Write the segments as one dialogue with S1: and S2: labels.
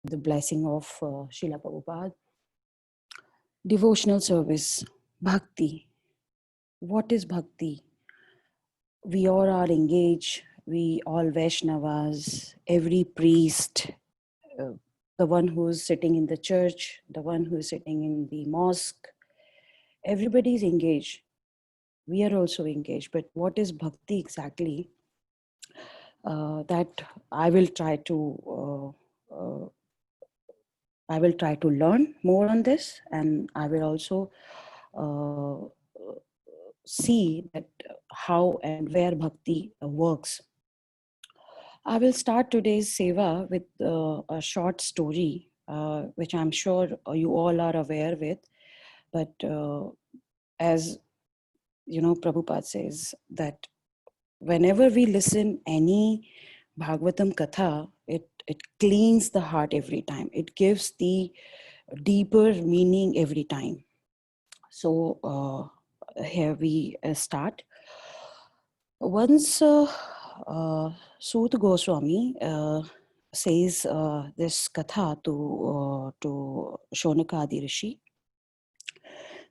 S1: the blessing of Srila Prabhupada. Devotional service, bhakti. What is bhakti? We all are engaged. We all Vaishnavas, every priest, uh, the one who is sitting in the church, the one who is sitting in the mosque, everybody is engaged. We are also engaged. But what is bhakti exactly? That I will try to learn more on this, and I will also see that how and where bhakti works. I will start today's seva with a short story, which I'm sure you all are aware with. But as you know, Prabhupada says that whenever we listen any Bhagavatam Katha, it cleans the heart every time. It gives the deeper meaning every time. So here we start. Once Sut Goswami says this katha to Shonakadi Rishi,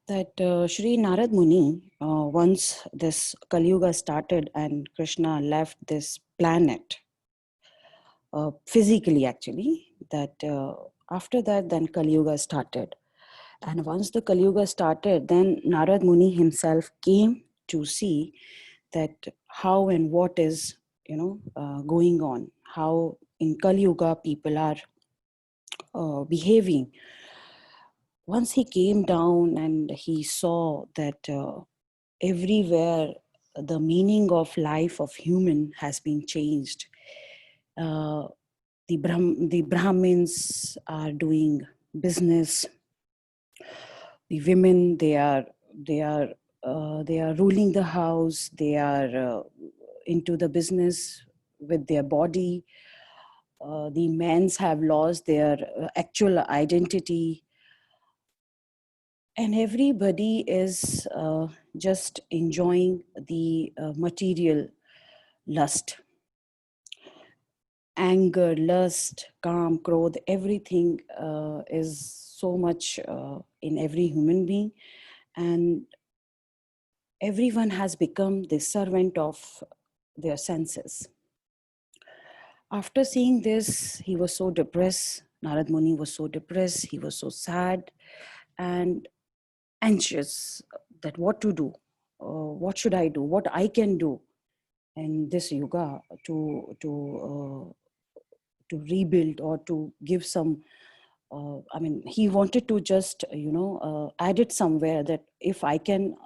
S1: that Shri Narad Muni, once this Kali Yuga started and Krishna left this planet, physically actually, that after that then Kali Yuga started. And once the Kali Yuga started, then Narad Muni himself came to see that how and what is going on, how in Kali Yuga people are behaving. Once he came down and he saw that everywhere the meaning of life of human has been changed. The Brahmins are doing business. The women, they are ruling the house. They are into the business with their body. The men's have lost their actual identity, and everybody is just enjoying the material lust, anger, lust, kam, krodh. Everything is so much in every human being, and everyone has become the servant of their senses. After seeing this, he was so depressed. Narad Muni was so depressed. He was so sad and anxious that what to do, what should I do, what I can do in this yuga to rebuild or to give some. He wanted to just add it somewhere that if I can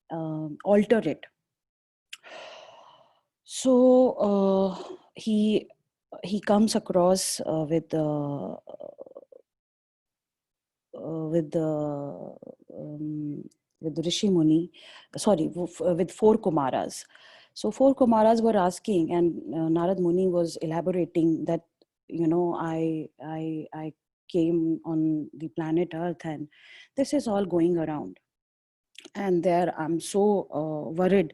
S1: alter it. So he comes across with the with Rishi Muni, with four Kumaras. So four Kumaras were asking, and Narad Muni was elaborating that I came on the planet Earth, and this is all going around, and there I'm so worried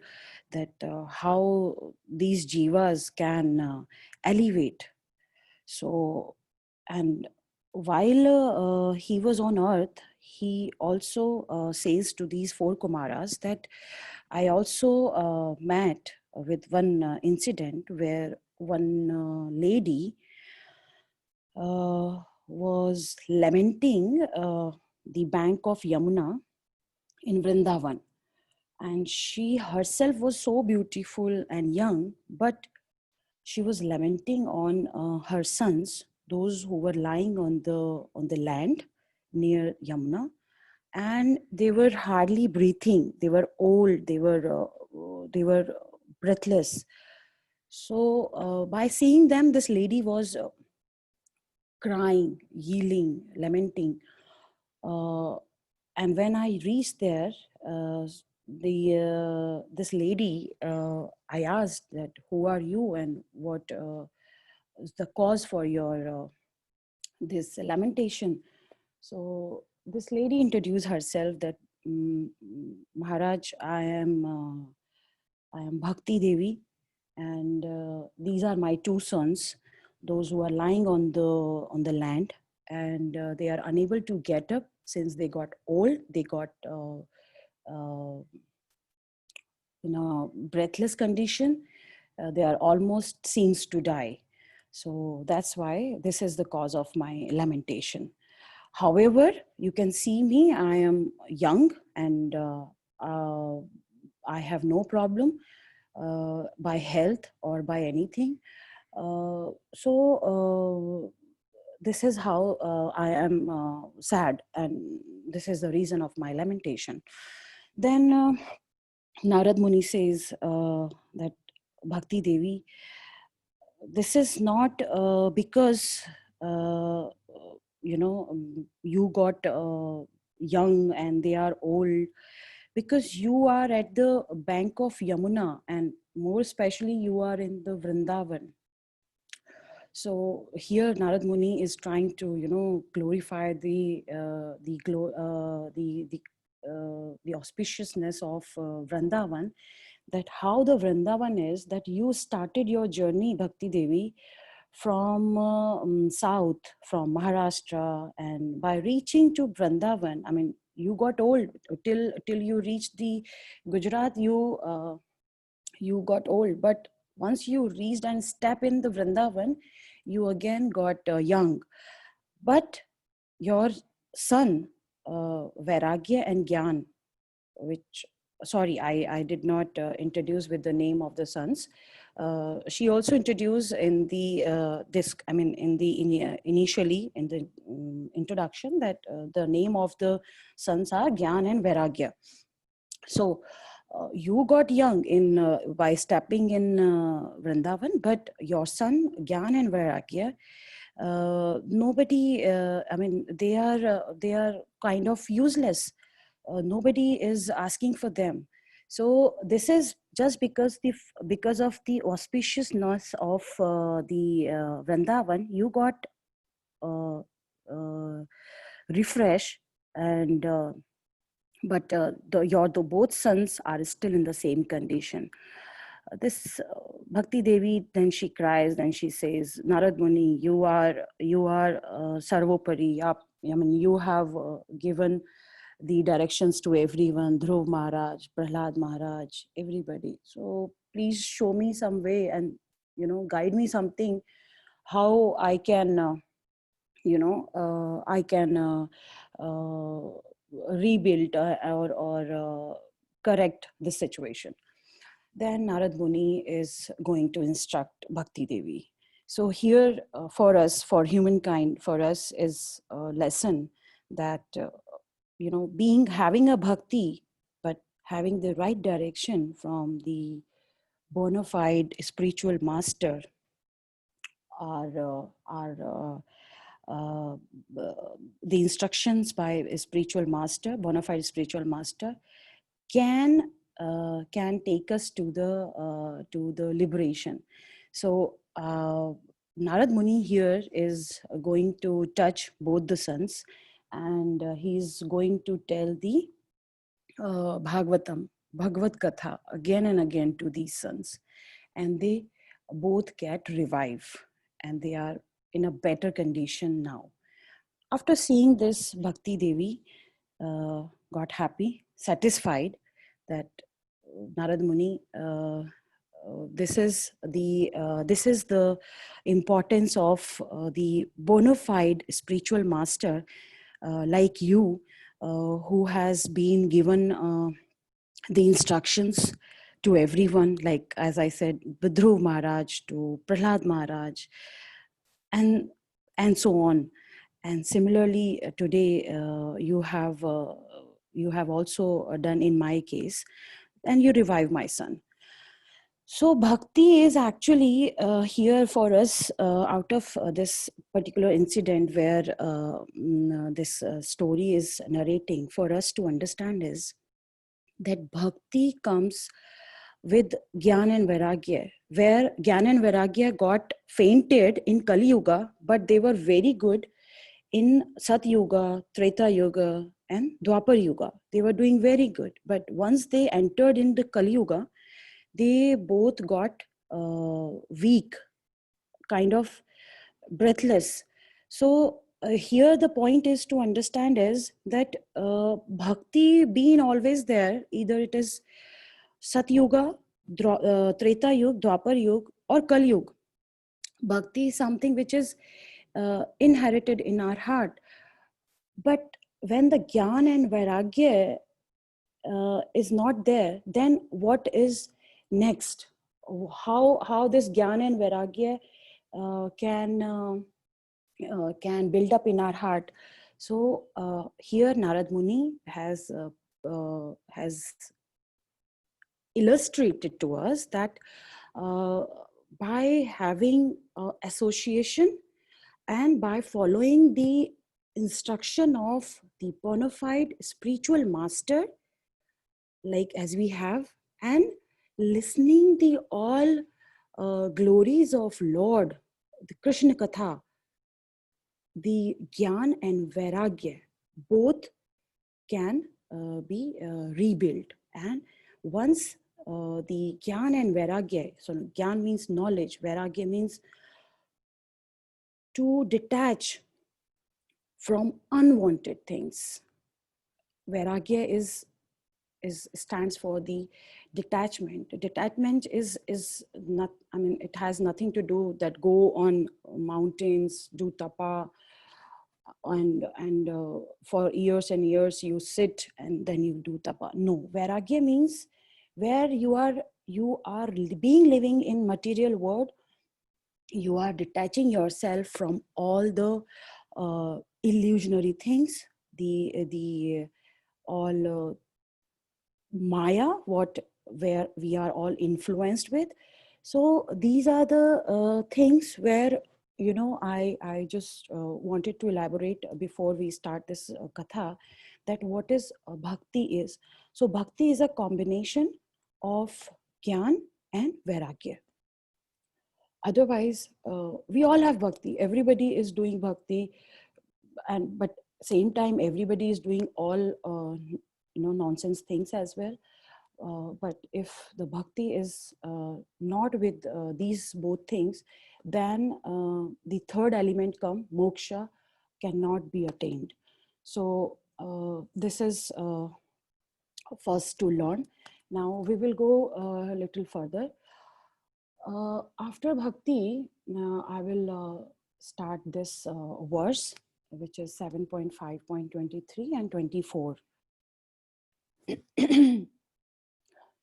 S1: that how these jivas can elevate. So, and while he was on earth, he also says to these four Kumaras that I also met with one incident where one lady was lamenting the bank of Yamuna in Vrindavan. And she herself was so beautiful and young, but she was lamenting on her sons, those who were lying on the land near Yamuna, and they were hardly breathing. They were old. They were breathless. So by seeing them, this lady was crying, yelling, lamenting. And when I reached there, this lady, I asked that, who are you and what is the cause for your this lamentation? So this lady introduced herself that, Maharaj, I am Bhakti Devi, and these are my two sons those who are lying on the land, and they are unable to get up since they got old. They got in a breathless condition. They are almost seems to die. So that's why this is the cause of my lamentation. However, you can see me, I am young, and uh, I have no problem by health or by anything. So this is how I am sad, and this is the reason of my lamentation. Then Narad Muni says that Bhakti Devi, this is not because uh, you got young and they are old, because you are at the bank of Yamuna, and more especially you are in the Vrindavan. So here Narad Muni is trying to, glorify the auspiciousness of Vrindavan, that how the Vrindavan is, that you started your journey, Bhakti Devi, from south, from Maharashtra, and by reaching to Vrindavan, I mean, you got old till you reached the Gujarat. You got old, but once you reached and step in the Vrindavan, you again got young. But your son, Vairagya and Gyan, which, sorry, I did not introduce with the name of the sons. She also introduced in the initially in the introduction, that the name of the sons are Gyan and Vairagya. So you got young in by stepping in Vrindavan, but your son Gyan and Vairagya, nobody. They are kind of useless. Nobody is asking for them. So this is just because of the auspiciousness of the Vrindavan, you got uh, refresh, and but the both sons are still in the same condition. This Bhakti Devi, then she cries, then she says, Narad Muni, you are Sarvopari. I mean, you have given the directions to everyone, Dhruv Maharaj, Prahlad Maharaj, everybody. So please show me some way, and guide me something, how I can I can rebuild or correct the situation. Then Narad Muni is going to instruct Bhakti Devi. So here for us, for humankind, for us is a lesson that having a bhakti, but having the right direction from the bona fide spiritual master, are uh, the instructions by a spiritual master, bona fide spiritual master, can take us to the liberation. So Narad Muni here is going to touch both the sons, and he's going to tell the Bhagavatam, Bhagavad Katha again and again to these sons, and they both get revive, and they are in a better condition now. After seeing this, Bhakti Devi got happy, satisfied that Narad Muni, this is the importance of the bona fide spiritual master like you, who has been given the instructions to everyone, like as I said, Dhruv Maharaj to Prahlad Maharaj, and so on. And similarly, today you have also done in my case, and you revive my son. So bhakti is actually here for us out of this particular incident where this story is narrating for us to understand is that bhakti comes with Gyan and Vairagya, where Gyan and Vairagya got fainted in Kali Yuga, but they were very good in Sat Yuga, Treta Yuga, and Dwapar Yuga. They were doing very good. But once they entered in the Kali Yuga, they both got weak, kind of breathless. So here the point is to understand is that bhakti being always there, either it is Sat Yuga, Treta Yuga, Dwapar Yuga, or Kali Yuga. Bhakti is something which is inherited in our heart. But when the Gyan and Vairagya is not there, then what is next? How this Gyan and Vairagya can build up in our heart? So here Narad Muni has illustrated to us that by having association and by following the instruction of the bona fide spiritual master, like as we have, and listening the all glories of Lord, the Krishna Katha, the Gyan and Vairagya both can be rebuilt. And once the Gyan and Vairagya, so Gyan means knowledge, Vairagya means to detach from unwanted things. Vairagya stands for the detachment. Detachment is not, I mean, it has nothing to do that go on mountains, do tapa, and for years and years you sit and then you do tapa. No, Vairagya means where you are being living in material world, you are detaching yourself from all the illusionary things, the all Maya, where we are all influenced with. So these are the things where, you know, I just wanted to elaborate before we start this katha, that what is bhakti is. So bhakti is a combination of Gyan and Vairagya. Otherwise, we all have bhakti. Everybody is doing bhakti, but same time everybody is doing all nonsense things as well. But if the bhakti is not with these both things, then the third element moksha cannot be attained. So this is first to learn. Now we will go a little further. After bhakti, I will start this verse, which is 7.5.23 and 24.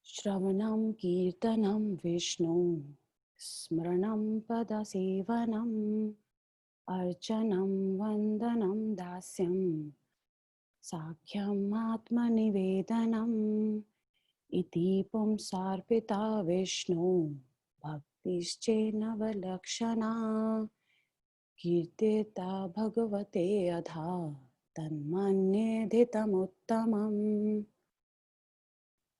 S1: Shravanam kirtanam Vishnu, Smaranam padasevanam, Archanam vandanam dasyam, Sakhyam atmanivedanam, Iti pumsarpita Vishnu, Bhaktischena valakshana, Kirtita bhagavate adha, Tanmanye dhitam uttamam.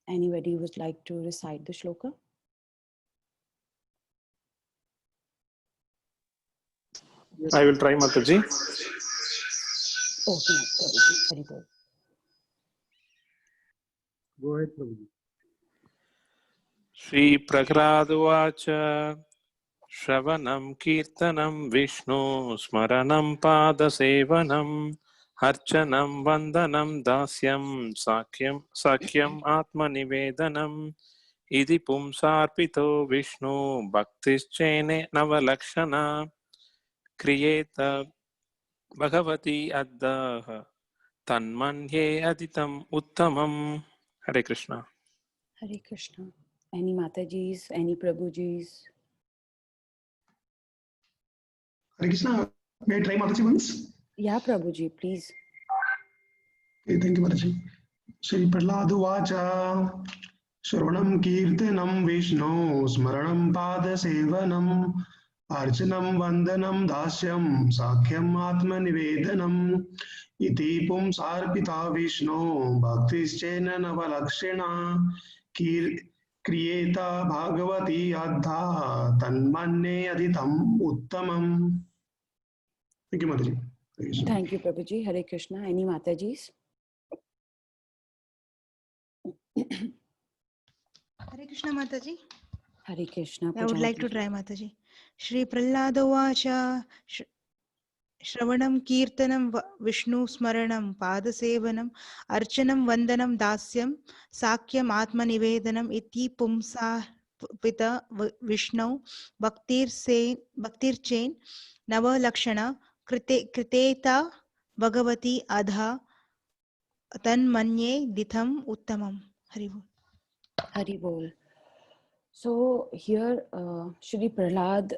S1: Anybody would like to recite the shloka?
S2: I will try, Mataji.
S1: Okay, Prabhuji, very good.
S3: Go ahead, Prabhuji.
S2: Shri Prahlad Uvacha Shravanam Kirtanam Vishnu Smaranam Padasevanam Archanam Vandanam Dasyam Sakyam Atmanivedanam Idi Pumsarpito Vishnu Bhaktischene Navalakshana Kriyeta Bhagavati Addaha Tanmanye Aditam Uttamam. Hare Krishna.
S1: Hare Krishna. Any Matajis, any Prabhujis?
S3: Hare Krishna. May I try Mataji once?
S1: Yeah, Prabhuji, please.
S3: Okay, thank you, Mataji. Shri Prahlad Uvacha Shravanam Kirtanam Vishnu Smaranam Padasevanam Archanam Vandanam Dasyam Sakhyam Atmanivedanam Iti Pumsarpita Vishnu Bhaktischena Navalakshana Kriyeta Bhagavati Adha Tanmanye Aditam Uttamam. Thank you, Mataji.
S1: Thank you, Prabhuji. Hare Krishna. Any Matajis?
S4: Hare Krishna, Mataji.
S1: Hare Krishna.
S4: I would like to try, Mataji. Shri Prahlad Uvacha Shravanam Kirtanam Vishnu Smaranam Padasevanam Archanam Vandanam Dasyam Sakyam Atma Nivedanam Iti Pumsa Pita Vishnu Bhaktir Chain Nava Lakshana Kriteta Bhagavati Adha Tanmanye Ditham Uttamam. Hari Bol.
S1: Hari Bol. So here Shri Prahlad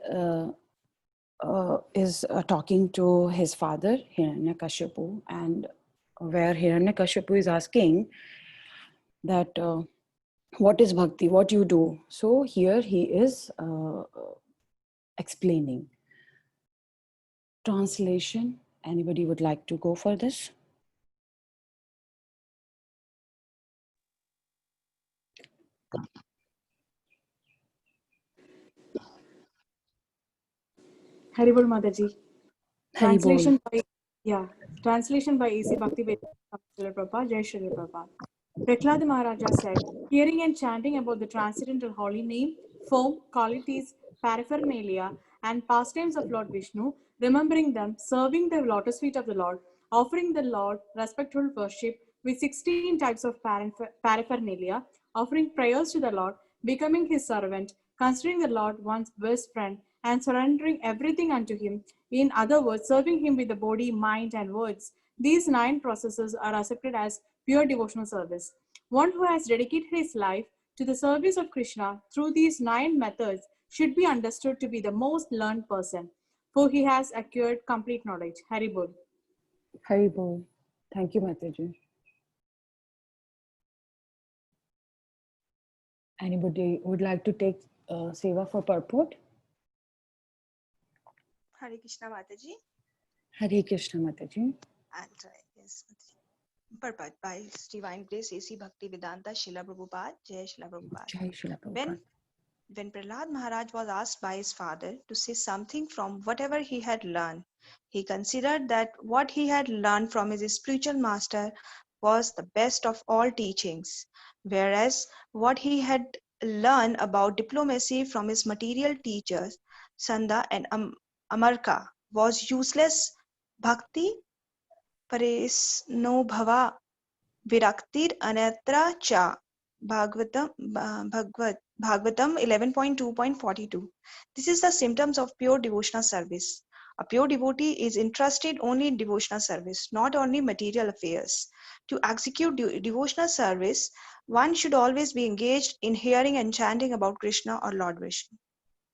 S1: is talking to his father Hiranyakashipu, and where Hiranyakashipu is asking that what is bhakti, what you do. So here he is explaining. Translation, anybody would like to go for this?
S5: Haribol Mataji.
S1: Hari Bol.
S5: Translation by A.C. Bhaktivedanta Srila Prabhupada, Jai Srila Prabhupada. Prahlad Maharaja said, hearing and chanting about the transcendental holy name, form, qualities, paraphernalia, and pastimes of Lord Vishnu, remembering them, serving the lotus feet of the Lord, offering the Lord respectful worship with 16 types of paraphernalia, offering prayers to the Lord, becoming his servant, considering the Lord one's best friend, and surrendering everything unto him. In other words, serving him with the body, mind, and words. These 9 processes are accepted as pure devotional service. One who has dedicated his life to the service of Krishna through these 9 methods should be understood to be the most learned person, for he has acquired complete knowledge. Hari Bol.
S1: Hari Bol. Thank you, Mataji. Anybody would like to take seva for purport?
S4: Hare Krishna Mataji.
S1: Hare Krishna, Mataji.
S4: I'll try. Yes, Mataji. Purport by His Divine Grace A.C. Bhaktivedanta Srila Prabhupada. Jai Srila Prabhupada.
S1: Jai Srila Prabhupada.
S4: When Prahlad Maharaj was asked by his father to say something from whatever he had learned, he considered that what he had learned from his spiritual master was the best of all teachings, whereas what he had learned about diplomacy from his material teachers, Sanda and Amarka, was useless. Bhakti paresno bhava viraktir anatra cha. Bhagavatam 11.2.42. This is the symptoms of pure devotional service. A pure devotee is interested only in devotional service, not only material affairs. To execute devotional service, one should always be engaged in hearing and chanting about Krishna or Lord Vishnu.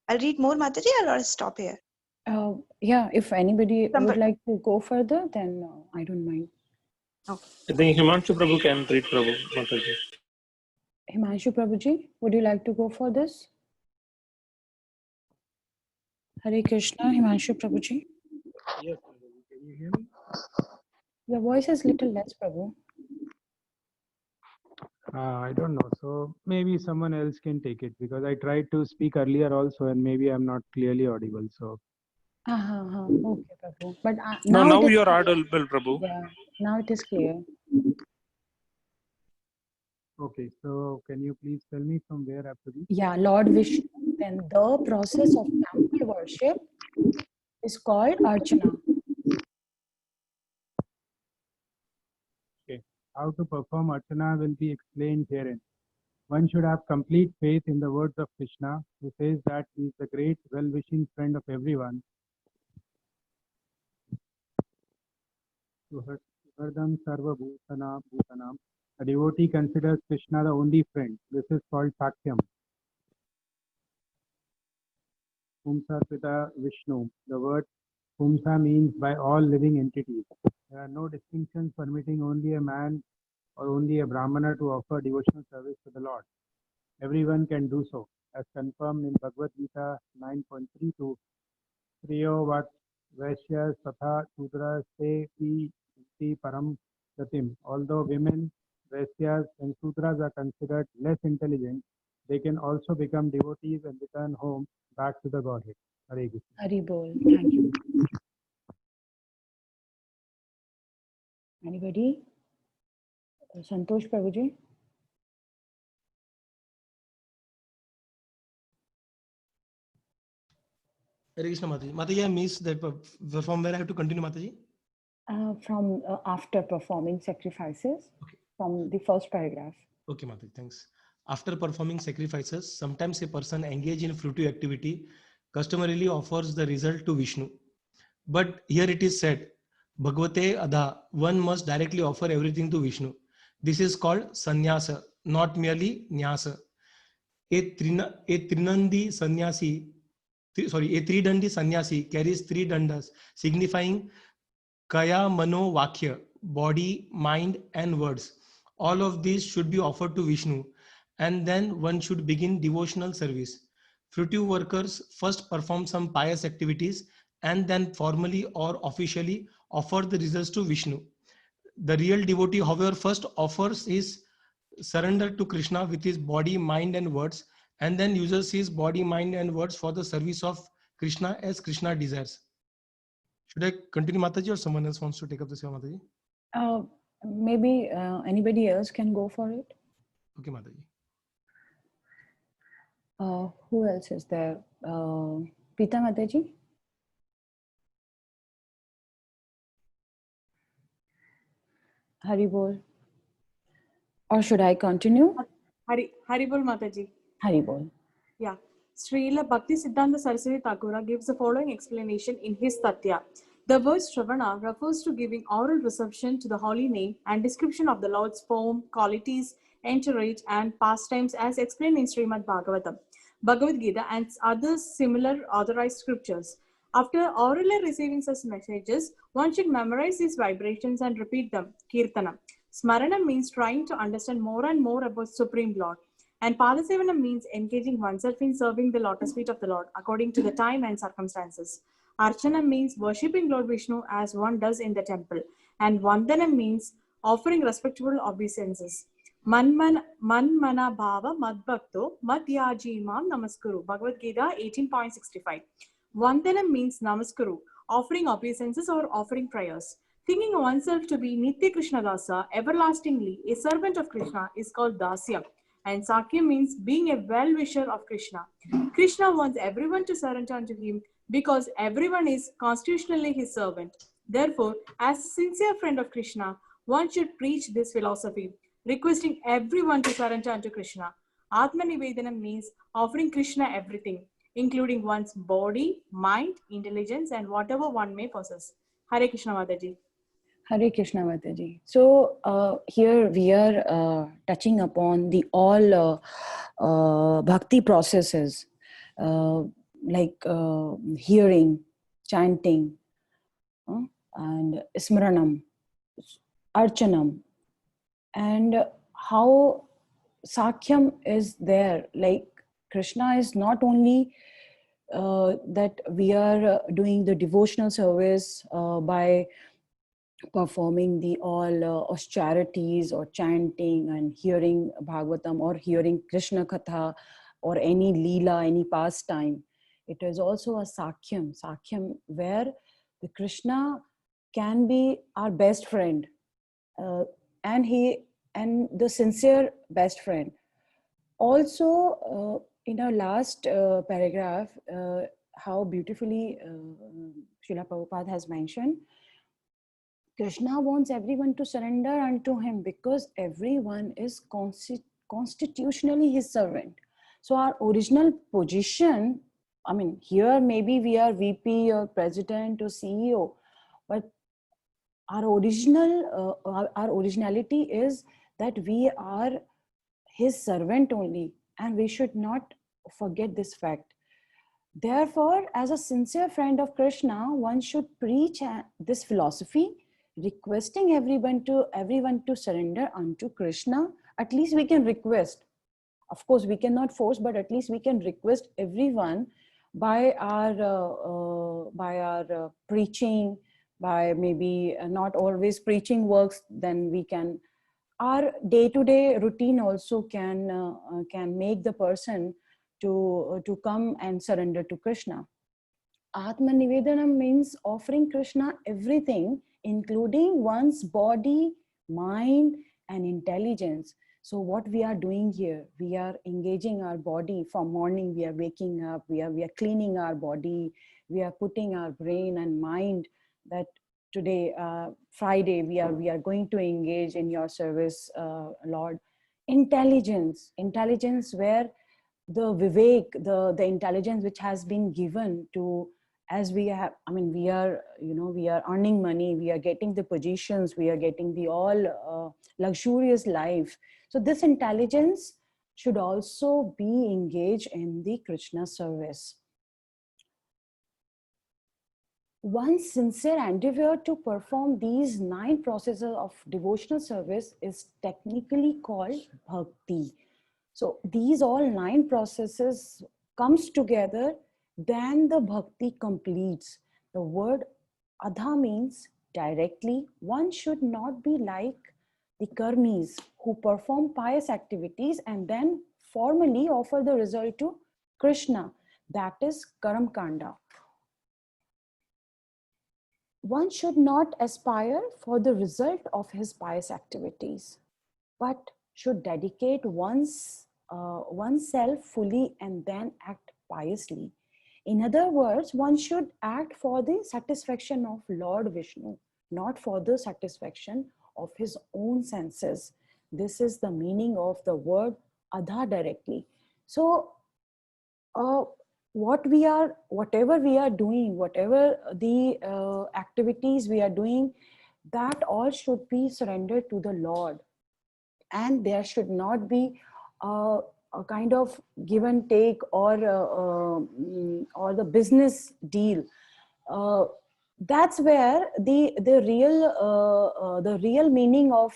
S4: I'll read more, Mataji, or I'll stop here.
S1: Yeah, if anybody would like to go further, then I don't mind.
S4: Okay.
S2: I think Himanshu Prabhu can read Prabhu Mataji.
S1: Himanshu Prabhuji, would you like to go for this? Hare Krishna, Himanshu Prabhuji.
S6: Yes, Prabhu. Can you hear me?
S1: Your voice is little less, Prabhu.
S6: I don't know. So maybe someone else can take it because I tried to speak earlier also and maybe I'm not clearly audible. So
S1: Okay, Prabhu. But
S2: No,
S1: now
S2: now
S1: it is
S2: you are
S1: clear.
S2: audible, Prabhu.
S1: Yeah, now it is clear.
S6: okay. So can you please tell me from where I have to read?
S1: Yeah, Lord Vishnu. Then the process of temple worship is called Archana.
S6: Okay. How to perform Archana will be explained herein. One should have complete faith in the words of Krishna, who says that he is the great, well-wishing friend of everyone. Suhardam Sarva Bhutanam. A devotee considers Krishna the only friend. This is called Sakyam. Pumsa Pita Vishnu. The word Pumsa means by all living entities. There are no distinctions permitting only a man or only a Brahmana to offer devotional service to the Lord. Everyone can do so, as confirmed in Bhagavad Gita 9.32. Priyo vat Vaishyas Tatha Shudras Te Pi Param Gatim. Although women, Vaisyas and Sudras are considered less intelligent, they can also become devotees and return home back to the Godhead. Hare Krishna.
S1: Hari Bol. Thank you. Anybody? Santosh Prabhuji?
S7: Hare Krishna Mataji. Mataji, I missed that. From where I have to continue, Mataji?
S1: From after performing sacrifices,
S7: Okay.
S1: from the first paragraph.
S7: Okay, Mataji, thanks. After performing sacrifices, sometimes a person engaged in fruitive activity customarily offers the result to Vishnu. But here it is said, Bhagavate Adha, one must directly offer everything to Vishnu. This is called sannyasa, not merely nyasa. A trinandi sannyasi, a three-dandi sannyasi carries three dandas, signifying kaya, mano, vakya, body, mind, and words. All of these should be offered to Vishnu, and then one should begin devotional service. Fruitive workers first perform some pious activities and then formally or officially offer the results to Vishnu. The real devotee, however, first offers his surrender to Krishna with his body, mind, and words, and then uses his body, mind, and words for the service of Krishna as Krishna desires. Should I continue, Mataji, or someone else wants to take up the seva, Mataji?
S1: Maybe anybody else can go for it.
S7: Okay, Mataji.
S1: Who else is there? Pita Mataji? Haribol. Or should I continue?
S5: Haribol Mataji.
S1: Haribol.
S5: Yeah. Srila Bhakti Siddhanta Saraswati Thakura gives the following explanation in his Tatya. The word Shravana refers to giving oral reception to the holy name and description of the Lord's form, qualities, entourage, and pastimes as explained in Srimad Bhagavatam, Bhagavad Gita, and other similar authorized scriptures. After orally receiving such messages, one should memorize these vibrations and repeat them. Kirtana. Smarana means trying to understand more and more about Supreme Lord. And Padasevana means engaging oneself in serving the lotus feet of the Lord according to the time and circumstances. Archana means worshipping Lord Vishnu as one does in the temple. And Vandana means offering respectful obeisances. Manmana bhava madbhakto madhyaji mam namaskuru. Bhagavad Gita 18.65. Vandana means namaskuru, offering obeisances or offering prayers. Thinking oneself to be Nitya Krishna Dasa, everlastingly a servant of Krishna, is called Dasya. And Sakya means being a well-wisher of Krishna. Krishna wants everyone to surrender unto him because everyone is constitutionally his servant. Therefore, as a sincere friend of Krishna, one should preach this philosophy, requesting everyone to surrender unto Krishna. Atma Nivedana means offering Krishna everything, including one's body, mind, intelligence, and whatever one may possess. Hare Krishna Mataji.
S1: Hare Krishna Mataji. So here we are touching upon the all bhakti processes like hearing, chanting, and smranam, archanam, and how Sakyam is there. Like Krishna is not only that we are doing the devotional service by performing the all austerities or chanting and hearing Bhagavatam or hearing Krishna Katha or any Leela, any pastime. It is also a Sakyam where the Krishna can be our best friend and the sincere best friend. Also, in our last paragraph, how beautifully Srila Prabhupada has mentioned, Krishna wants everyone to surrender unto him because everyone is constitutionally his servant. So our original position, I mean, here maybe we are VP or president or CEO, but our originality is that we are his servant only, and we should not forget this fact. Therefore, as a sincere friend of Krishna, one should preach this philosophy, requesting everyone to surrender unto Krishna. At least we can request. Of course, we cannot force, but at least we can request everyone by our preaching, by maybe not always preaching works. Then we can, our day-to-day routine also can make the person to come and surrender to Krishna. Atma Nivedanam means offering Krishna everything, including one's body, mind, and intelligence. So what we are doing here, we are engaging our body from morning, we are waking up, we are cleaning our body, we are putting our brain and mind that today, Friday, we are going to engage in your service, Lord. Intelligence where the vivek, the intelligence which has been given to, as we have, I mean, we are, we are earning money, we are getting the positions, we are getting the all luxurious life. So this intelligence should also be engaged in the Krishna service. One's sincere endeavor to perform these 9 processes of devotional service is technically called bhakti. So these all 9 processes comes together, then the bhakti completes. The word adha means directly. One should not be like the karmis who perform pious activities and then formally offer the result to Krishna. That is karam kanda. One should not aspire for the result of his pious activities, but should dedicate oneself fully and then act piously. In other words, one should act for the satisfaction of Lord Vishnu, not for the satisfaction of his own senses. This is the meaning of the word adha directly. So, whatever we are doing, whatever the activities we are doing, that all should be surrendered to the Lord. And there should not be a kind of give and take or the business deal. That's where the real meaning of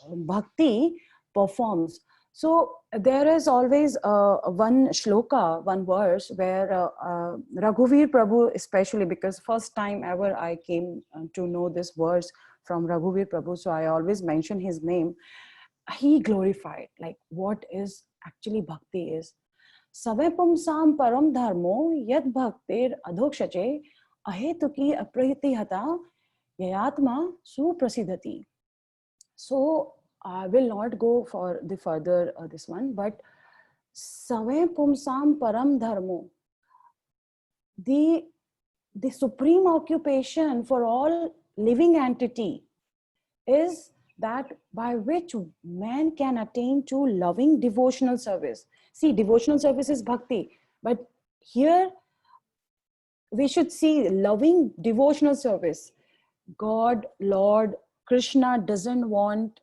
S1: bhakti performs. So there is always one shloka, one verse where Raghuvir Prabhu, especially because first time ever I came to know this verse from Raghuvir Prabhu, so I always mention his name. He glorified like what is actually bhakti is. Savepum sam param dharmo yad bhaktir adhokshache ahetuki apratihata yayatma suprasidhati. So I will not go for the further this one, but Savepum sam param dharmo, the supreme occupation for all living entity is that by which man can attain to loving devotional service. See, devotional service is bhakti, but here we should see loving devotional service. God, Lord, Krishna doesn't want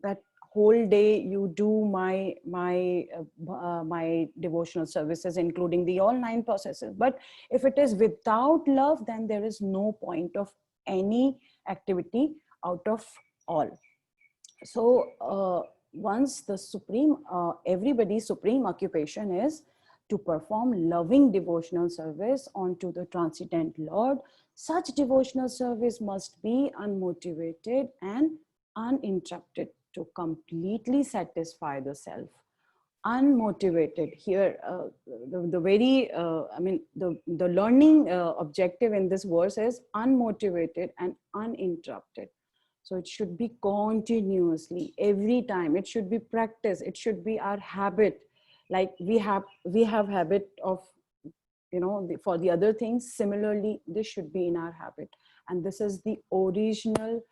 S1: that whole day you do my devotional services, including the all 9 processes. But if it is without love, then there is no point of any activity out of all. So once the supreme, everybody's supreme occupation is to perform loving devotional service onto the transcendent Lord, such devotional service must be unmotivated and uninterrupted to completely satisfy the self. Unmotivated here, the very, I mean, the learning objective in this verse is unmotivated and uninterrupted. So it should be continuously, every time. It should be practice. It should be our habit. Like we have habit of, for the other things. Similarly, this should be in our habit. And this is the original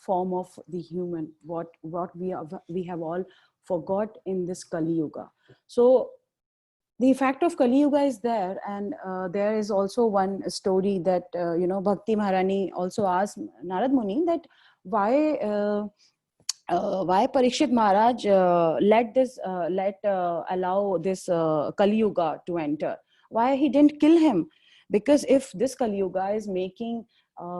S1: form of the human, what we have all forgot in this Kali Yuga. So the effect of Kali Yuga is there, and there is also one story that Bhakti Maharani also asked Narad Muni that why Parikshit Maharaj let allow this Kali Yuga to enter. Why he didn't kill him? Because if this Kali Yuga is making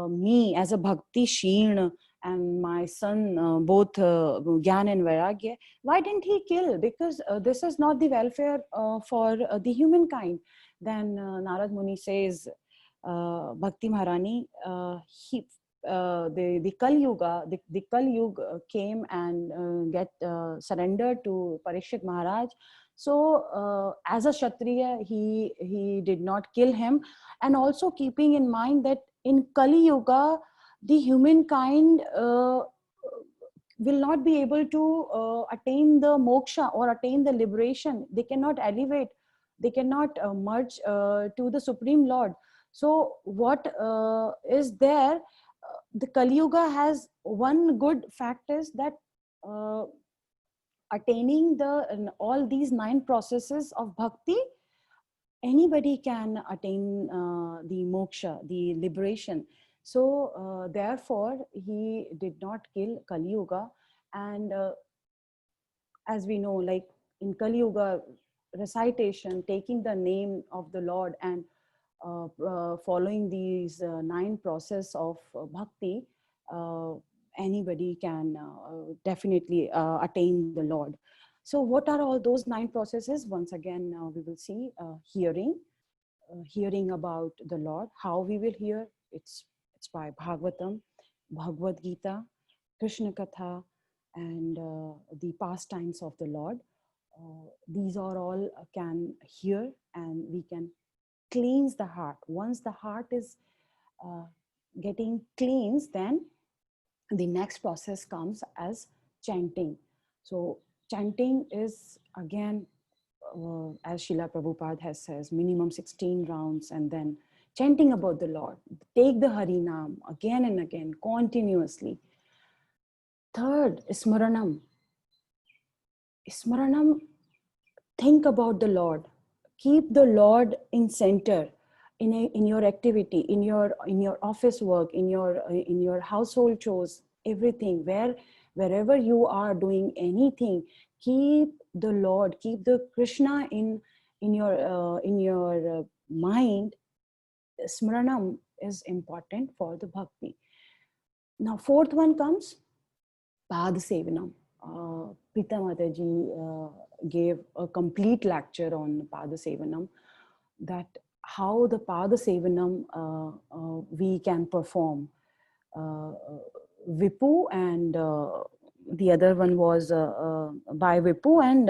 S1: me as a Bhakti Sheen and my son both Gyan and Vairagya, why didn't he kill? Because this is not the welfare for the humankind. Then Narad Muni says, Bhakti Maharani, the Kali Yuga, the Kali Yuga came and get surrendered to Parikshit Maharaj. So as a Kshatriya, he did not kill him. And also keeping in mind that in Kali Yuga, the humankind will not be able to attain the moksha or attain the liberation. They cannot elevate They cannot merge to the Supreme Lord. So what is there? The Kali Yuga has one good fact is that attaining all these 9 processes of bhakti, anybody can attain the moksha, the liberation. So therefore he did not kill Kali Yuga. And as we know, like in Kali Yuga, recitation, taking the name of the Lord and following these 9 process of bhakti, anybody can definitely attain the Lord. So what are all those 9 processes? Once again, we will see hearing about the Lord. How we will hear? It's by Bhagavatam, Bhagavad Gita, Krishna Katha, and the pastimes of the Lord. These are all can hear, and we can cleanse the heart. Once the heart is getting cleansed, then the next process comes as chanting. So chanting is again, as Srila Prabhupada has says, minimum 16 rounds, and then chanting about the Lord. Take the Harinam again and again, continuously. Third, Smaranam. Smaranam, think about the Lord. Keep the Lord in center in your activity, in your office work, in your household chores, everything. Wherever you are doing anything, keep the Lord, keep the Krishna in your mind. Smaranam is important for the bhakti. Now, fourth one comes Pad Sevanam. Pita Mataji gave a complete lecture on Pada Sevanam, that how the Pada Sevanam we can perform. Vipu and the other one was by Vipu and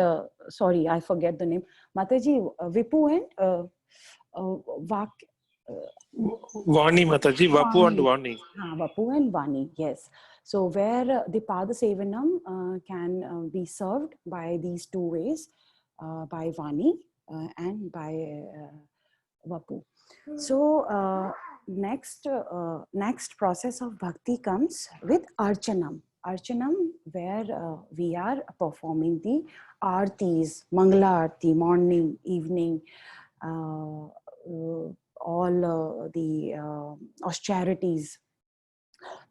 S1: sorry, I forget the name. Mataji, Vipu and Vak.
S2: Vani Mataji, Vapu and Vani.
S1: Vapu and Vani, yes. So where the Pada Sevanam can be served by these 2 ways, by Vani and by Vapu. So next process of bhakti comes with Archanam. Archanam, where we are performing the Aartis, Mangala Aarti, morning, evening, all the austerities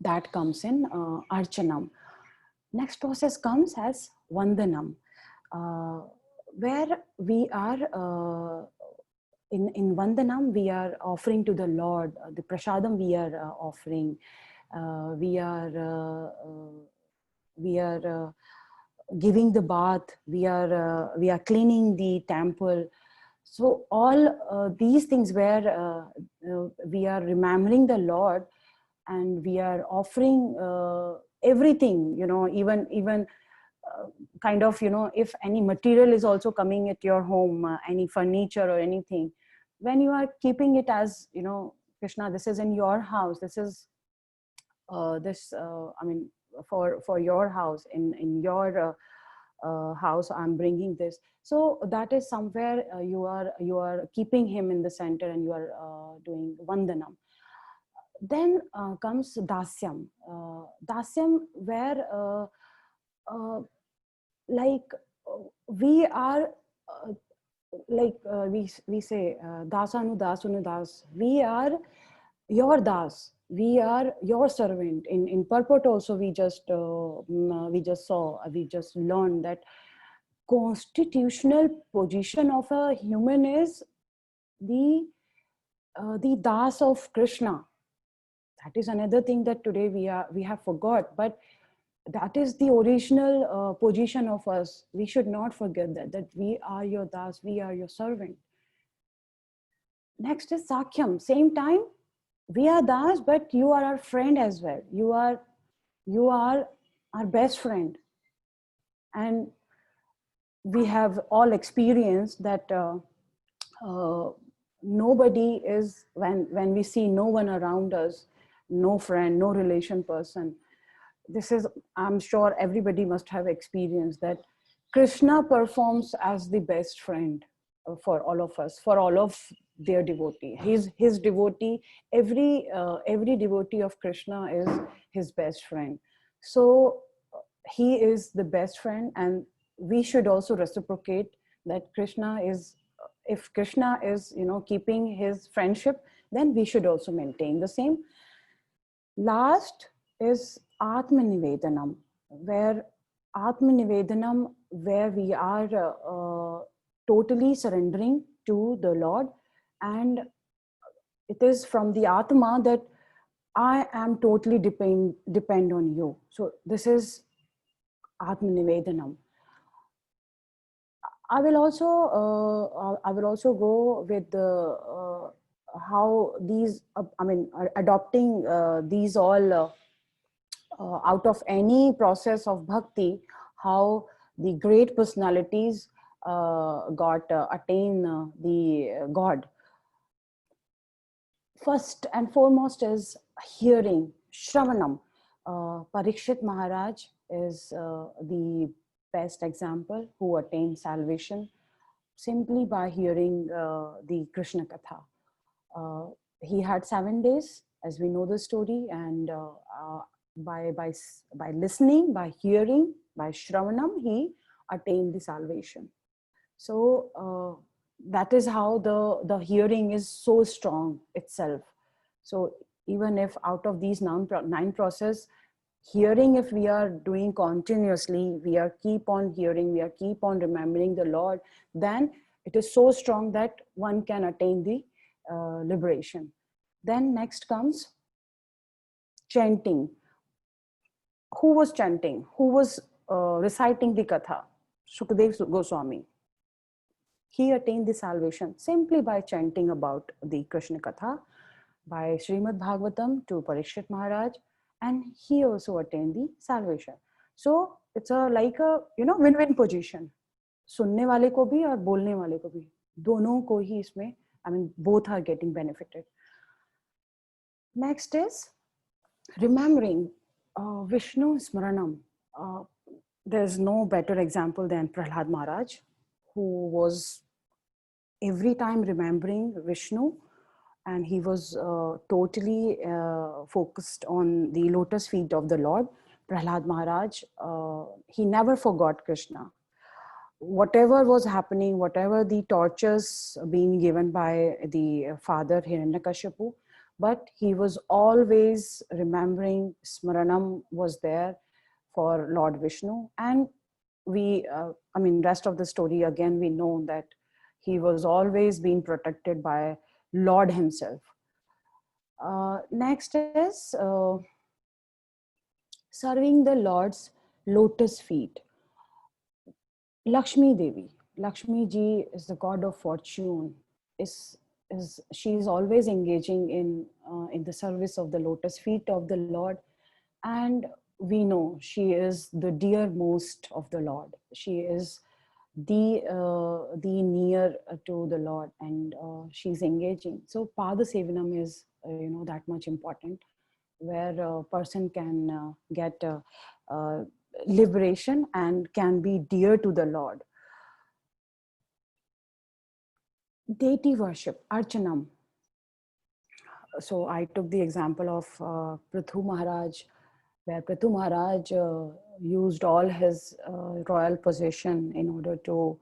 S1: that comes in Archanam. Next process comes as Vandanam, where we are in Vandanam, we are offering to the Lord the prasadam we are offering. We are giving the bath. We are cleaning the temple. So all these things where we are remembering the Lord, and we are offering everything, even kind of, if any material is also coming at your home, any furniture or anything, when you are keeping it as, Krishna, this is in your house, this is I mean, for your house, in your house, I'm bringing this. So that is somewhere you are keeping him in the center, and you are doing Vandanam. Then comes Dasyam. Dasyam, where we are we say Dasanu Dasunu Das. We are your Das. We are your servant. In purport also, we just learned that constitutional position of a human is the Das of Krishna. That is another thing that today we have forgot, but that is the original position of us. We should not forget that we are your Das, we are your servant. Next is Sakhyam. Same time, we are Das, but you are our friend as well. You are our best friend. And we have all experienced that nobody is, when we see no one around us, no friend, no relation person, this is, I'm sure everybody must have experienced that Krishna performs as the best friend. for all of us, for all of their devotee. His devotee. Every devotee of Krishna is his best friend. So he is the best friend, and we should also reciprocate that Krishna is. If Krishna is, keeping his friendship, then we should also maintain the same. Last is Atmanivedanam, where we are totally surrendering to the Lord, and it is from the Atma that I am totally depend on you. So this is Atmanivedanam. I will also go with the how these adopting these all out of any process of bhakti, how the great personalities got attain the God. First and foremost is hearing, Shravanam. Parikshit Maharaj is the best example who attained salvation simply by hearing the Krishna Katha. He had 7 days, as we know the story, and by listening, by hearing, by Shravanam, he attained the salvation. So that is how the hearing is so strong itself. So even if out of these 9 process, hearing, if we are doing continuously, we are keep on hearing, we are keep on remembering the Lord, then it is so strong that one can attain the liberation. Then next comes chanting. Who was chanting? Who was reciting the Katha? Shukadev Goswami. He attained the salvation simply by chanting about the Krishna Katha, by Srimad Bhagavatam to Parikshit Maharaj, and he also attained the salvation. So it's like a win-win position. सुनने वाले को भी और बोलने वाले को भी, दोनों को ही इसमें, both are getting benefited. Next is remembering Vishnu Smaranam. There's no better example than Prahlad Maharaj, who was every time remembering Vishnu, and he was totally focused on the lotus feet of the Lord. Prahlad Maharaj, he never forgot Krishna. Whatever was happening, whatever the tortures being given by the father Hiranyakashipu, but he was always remembering. Smaranam was there for Lord Vishnu, and we, rest of the story again, we know that he was always being protected by Lord himself. Next is serving the Lord's lotus feet. Lakshmi Devi. Lakshmi ji is the god of fortune. She is always engaging in the service of the lotus feet of the Lord, and we know she is the dearmost of the Lord. She is the near to the Lord, and she's engaging. So Pada Sevanam is that much important, where a person can get liberation and can be dear to the Lord. Deity worship, Archanam. So I took the example of Prithu Maharaj, where Prithu Maharaj used all his royal possession in order to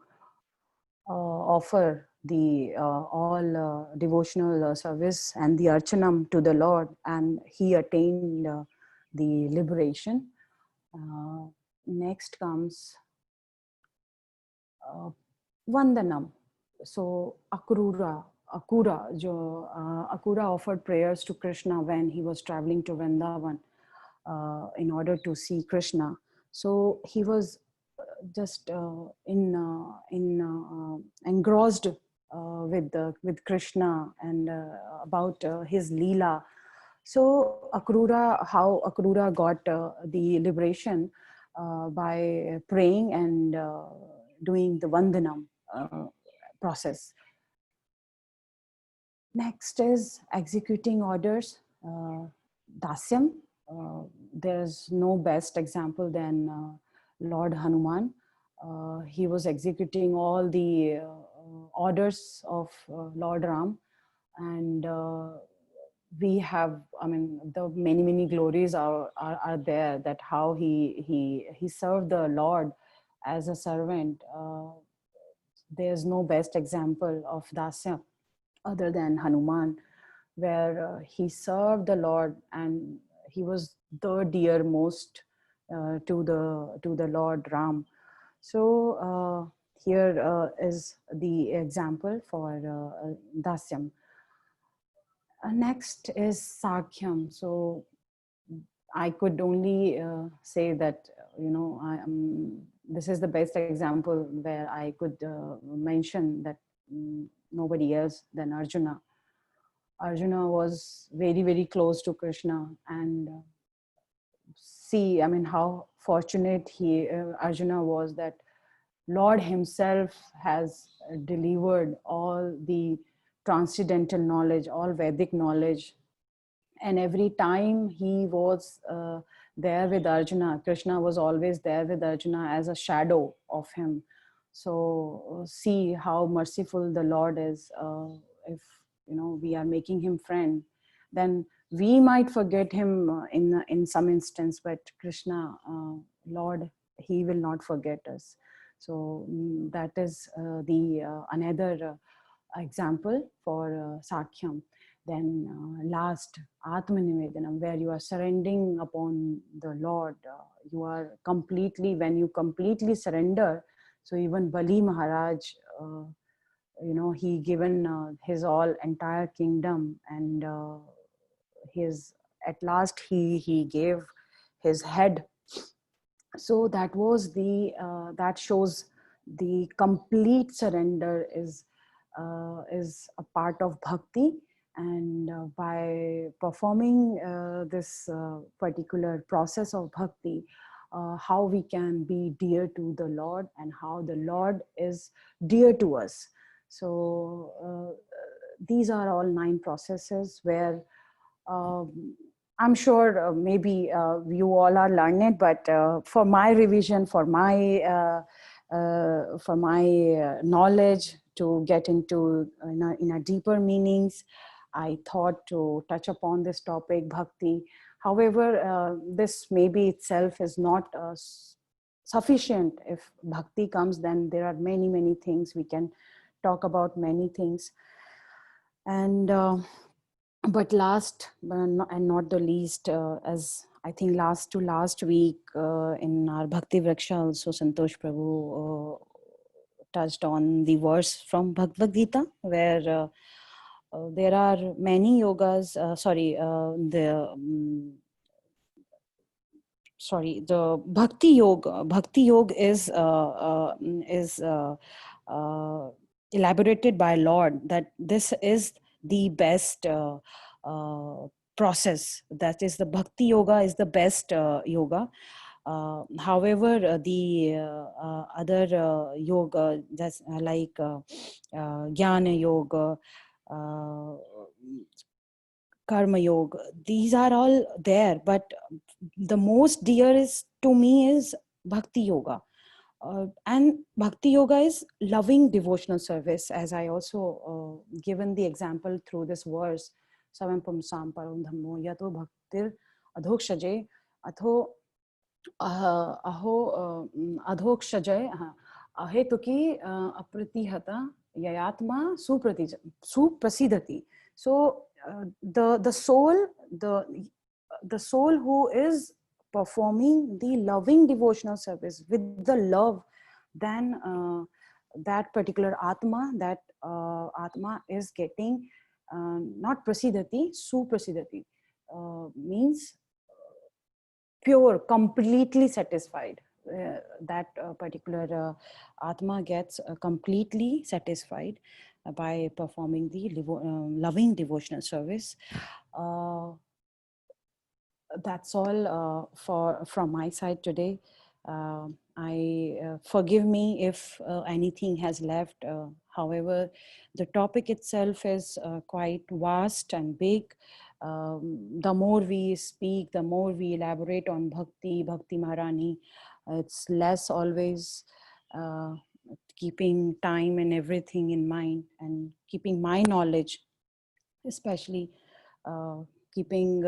S1: offer the all devotional service and the Archanam to the Lord, and he attained the liberation. Next comes Vandanam. So Akura offered prayers to Krishna when he was traveling to Vrindavan in order to see Krishna. So he was just engrossed with Krishna and about his Leela. So how Akrura got the liberation by praying and doing the Vandanam process. Next is executing orders, Dasyam. There's no best example than Lord Hanuman. He was executing all the orders of Lord Ram, and we have, I mean, the many glories are there, that how he served the Lord as a servant. There's no best example of dasya other than Hanuman, where he served the Lord, and he was the dearmost to the Lord Ram. So here is the example for dasyam. Next is Sakhyam. So I could only say that, this is the best example where I could mention that nobody else than Arjuna. Arjuna was very close to Krishna, and see, I mean, how fortunate Arjuna was that Lord himself has delivered all the transcendental knowledge, all Vedic knowledge. And every time he was there with Arjuna, Krishna was always there with Arjuna as a shadow of him. So see how merciful the Lord is. If we are making him friend, then we might forget him in some instance, but Krishna, Lord, he will not forget us. So that is the another example for Sakhyam. Then last, Atmanivedanam, where you are surrendering upon the Lord. You are completely, when you completely surrender, so even Bali Maharaj, he given his all entire kingdom, and at last he gave his head. So that was that shows the complete surrender is a part of bhakti. And by performing this particular process of bhakti, how we can be dear to the Lord, and how the Lord is dear to us. So these are all 9 processes where I'm sure maybe you all are learned, but for my revision, for my knowledge to get into in a deeper meanings, I thought to touch upon this topic, bhakti. However, this maybe itself is not sufficient. If bhakti comes, then there are many things we can talk about, many things. And but last and not the least, as I think last week in our Bhakti Vriksha also, Santosh Prabhu touched on the verse from Bhagavad Gita, where there are many yogas, the Bhakti Yoga. Bhakti Yoga is elaborated by Lord, that this is the best process. That is, the Bhakti Yoga is the best yoga. However, the other yoga, that's like Jnana Yoga, Karma Yoga, these are all there, but the most dear is to me is Bhakti Yoga. And Bhakti Yoga is loving devotional service, as I also given the example through this verse. Samam pumsam param dhammo yato bhaktir adhokshaje atho aho adhokshaje ahetuki apratihata yayatma suprasidhati. So the soul who is performing the loving devotional service with the love, then that particular atma, atma is getting not prasidhati, suprasidhati, means pure, completely satisfied. That particular atma gets completely satisfied by performing the loving devotional service. That's all from my side today. I forgive me if anything has left. However, the topic itself is quite vast and big. The more we speak, the more we elaborate on Bhakti Maharani, it's less always keeping time and everything in mind, and keeping my knowledge, especially keeping,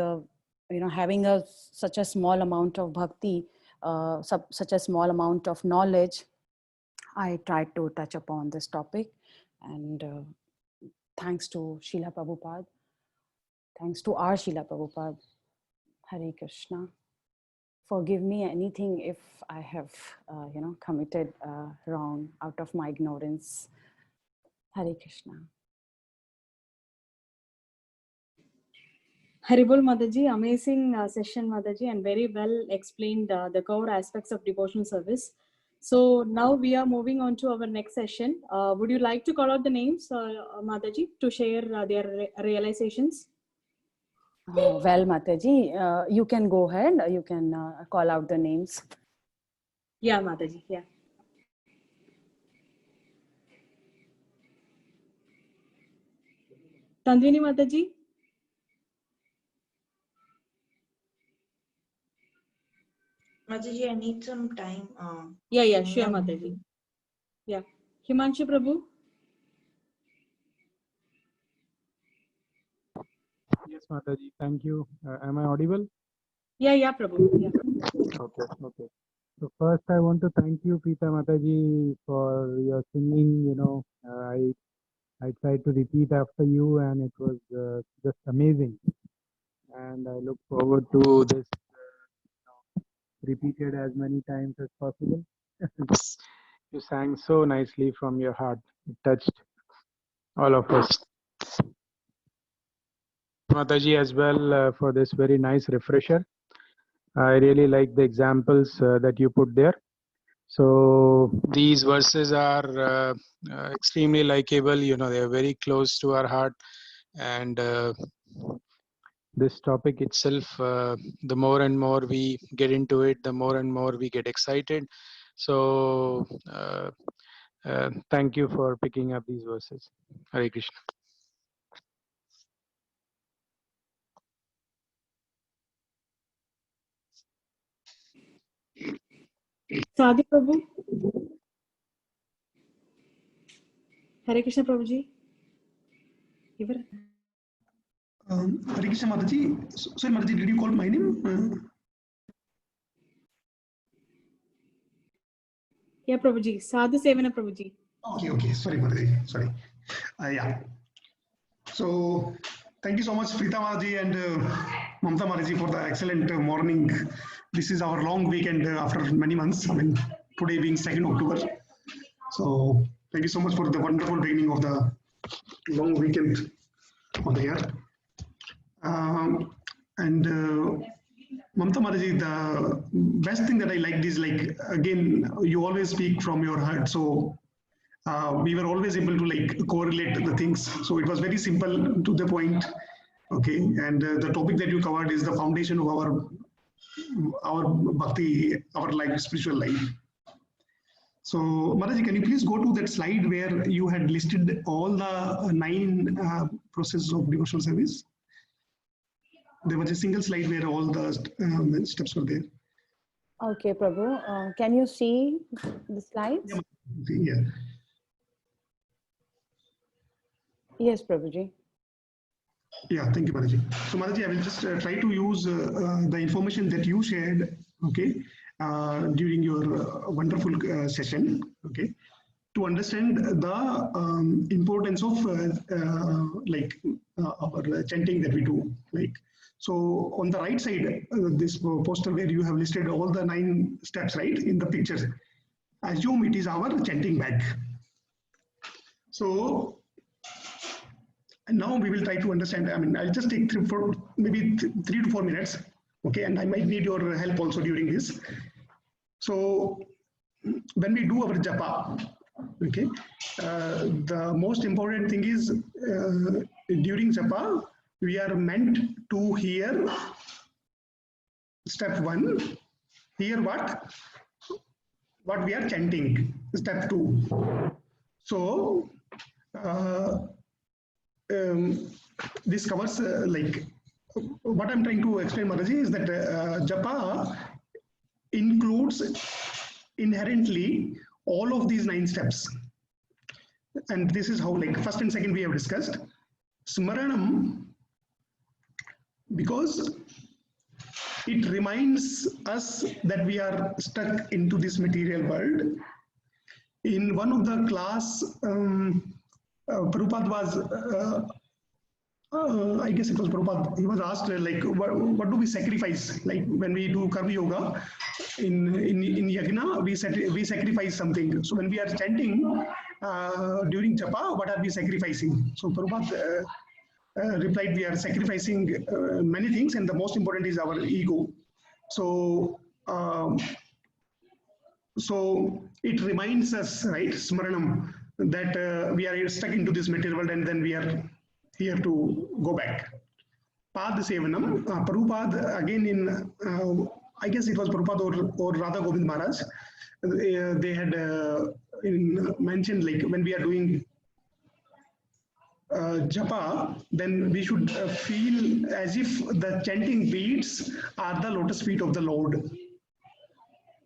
S1: having such a small amount of bhakti, such a small amount of knowledge, I tried to touch upon this topic. And thanks to Srila Prabhupada, thanks to our Srila Prabhupada. Hare Krishna. Forgive me anything if I have, committed wrong out of my ignorance. Hare Krishna.
S5: Haribol Mataji, amazing session, Mataji, and very well explained the core aspects of devotional service. So now we are moving on to our next session. Would you like to call out the names, Mataji, to share their realizations?
S1: Well, Mataji, you can go ahead. You can call out the names.
S5: Yeah, Mataji. Yeah. Tandwini Mataji.
S8: Mataji, I need some time.
S5: Yeah, sure, Mataji. Yeah. Himanshu Prabhu.
S6: Yes, Mataji, thank you. Am I audible?
S5: Yeah, Prabhu. Yeah.
S6: Okay. So first, I want to thank you, Preeta Mataji, for your singing. I tried to repeat after you, and it was just amazing. And I look forward to this repeated as many times as possible. You sang so nicely from your heart. It touched all of us. Mataji as well for this very nice refresher. I really like the examples that you put there. So these verses are extremely likable. They are very close to our heart, and this topic itself, the more and more we get into it, the more and more we get excited. So thank you for picking up these verses. Hare Krishna.
S5: Sadi Prabhu. Hare Krishna Prabhuji.
S3: Hare Krishna Mataji. Sorry, Mataji, did you call my name?
S5: Yeah, Prabhuji. Sadhu Sevana Prabhuji.
S3: Okay. Sorry, Mataji. Sorry. Yeah. So, thank you so much, Preeta Mataji and Mamta Mataji, for the excellent morning. This is our long weekend after many months. Today being 2nd October. So, thank you so much for the wonderful beginning of the long weekend of the year. Mamta Mataji, the best thing that I liked is, again, you always speak from your heart. So we were always able to correlate the things. So it was very simple, to the point. Okay. And the topic that you covered is the foundation of our bhakti, our life, spiritual life. So Mataji, can you please go to that slide where you had listed all the 9 processes of devotional service? There was a single slide where all the steps were there.
S1: Okay, Prabhu. Can you see the slides?
S3: Yeah.
S1: Yes, Prabhuji.
S3: Yeah, thank you, Mataji. So Mataji, I will just try to use the information that you shared, okay, during your wonderful session, okay, to understand the importance of our chanting that we do. So on the right side, this poster where you have listed all the 9 steps, right, in the pictures, assume it is our chanting bag. So now we will try to understand. I'll just take maybe 3 to 4 minutes, okay, and I might need your help also during this. So when we do our japa, okay, the most important thing is during japa, we are meant to hear step 1, hear what we are chanting, step 2. So this covers what I'm trying to explain, Mataji, is that japa includes inherently all of these 9 steps. And this is how, like, first and second we have discussed. Smaranam, because it reminds us that we are stuck into this material world. In one of the class, Prabhupada was, I guess it was Prabhupada, he was asked, like, what do we sacrifice? Like, when we do Karma Yoga, in Yagna, we sacrifice something. So when we are chanting during Japa, what are we sacrificing? So Prabhupada replied, we are sacrificing many things, and the most important is our ego. So, so it reminds us, right, Smaranam, that we are stuck into this material world, and then we are here to go back. Pad Sevanam, Prabhupada, again in, I guess it was Prabhupada or Radha Govind Maharaj, they had mentioned, like, when we are doing japa, then we should feel as if the chanting beats are the lotus feet of the Lord.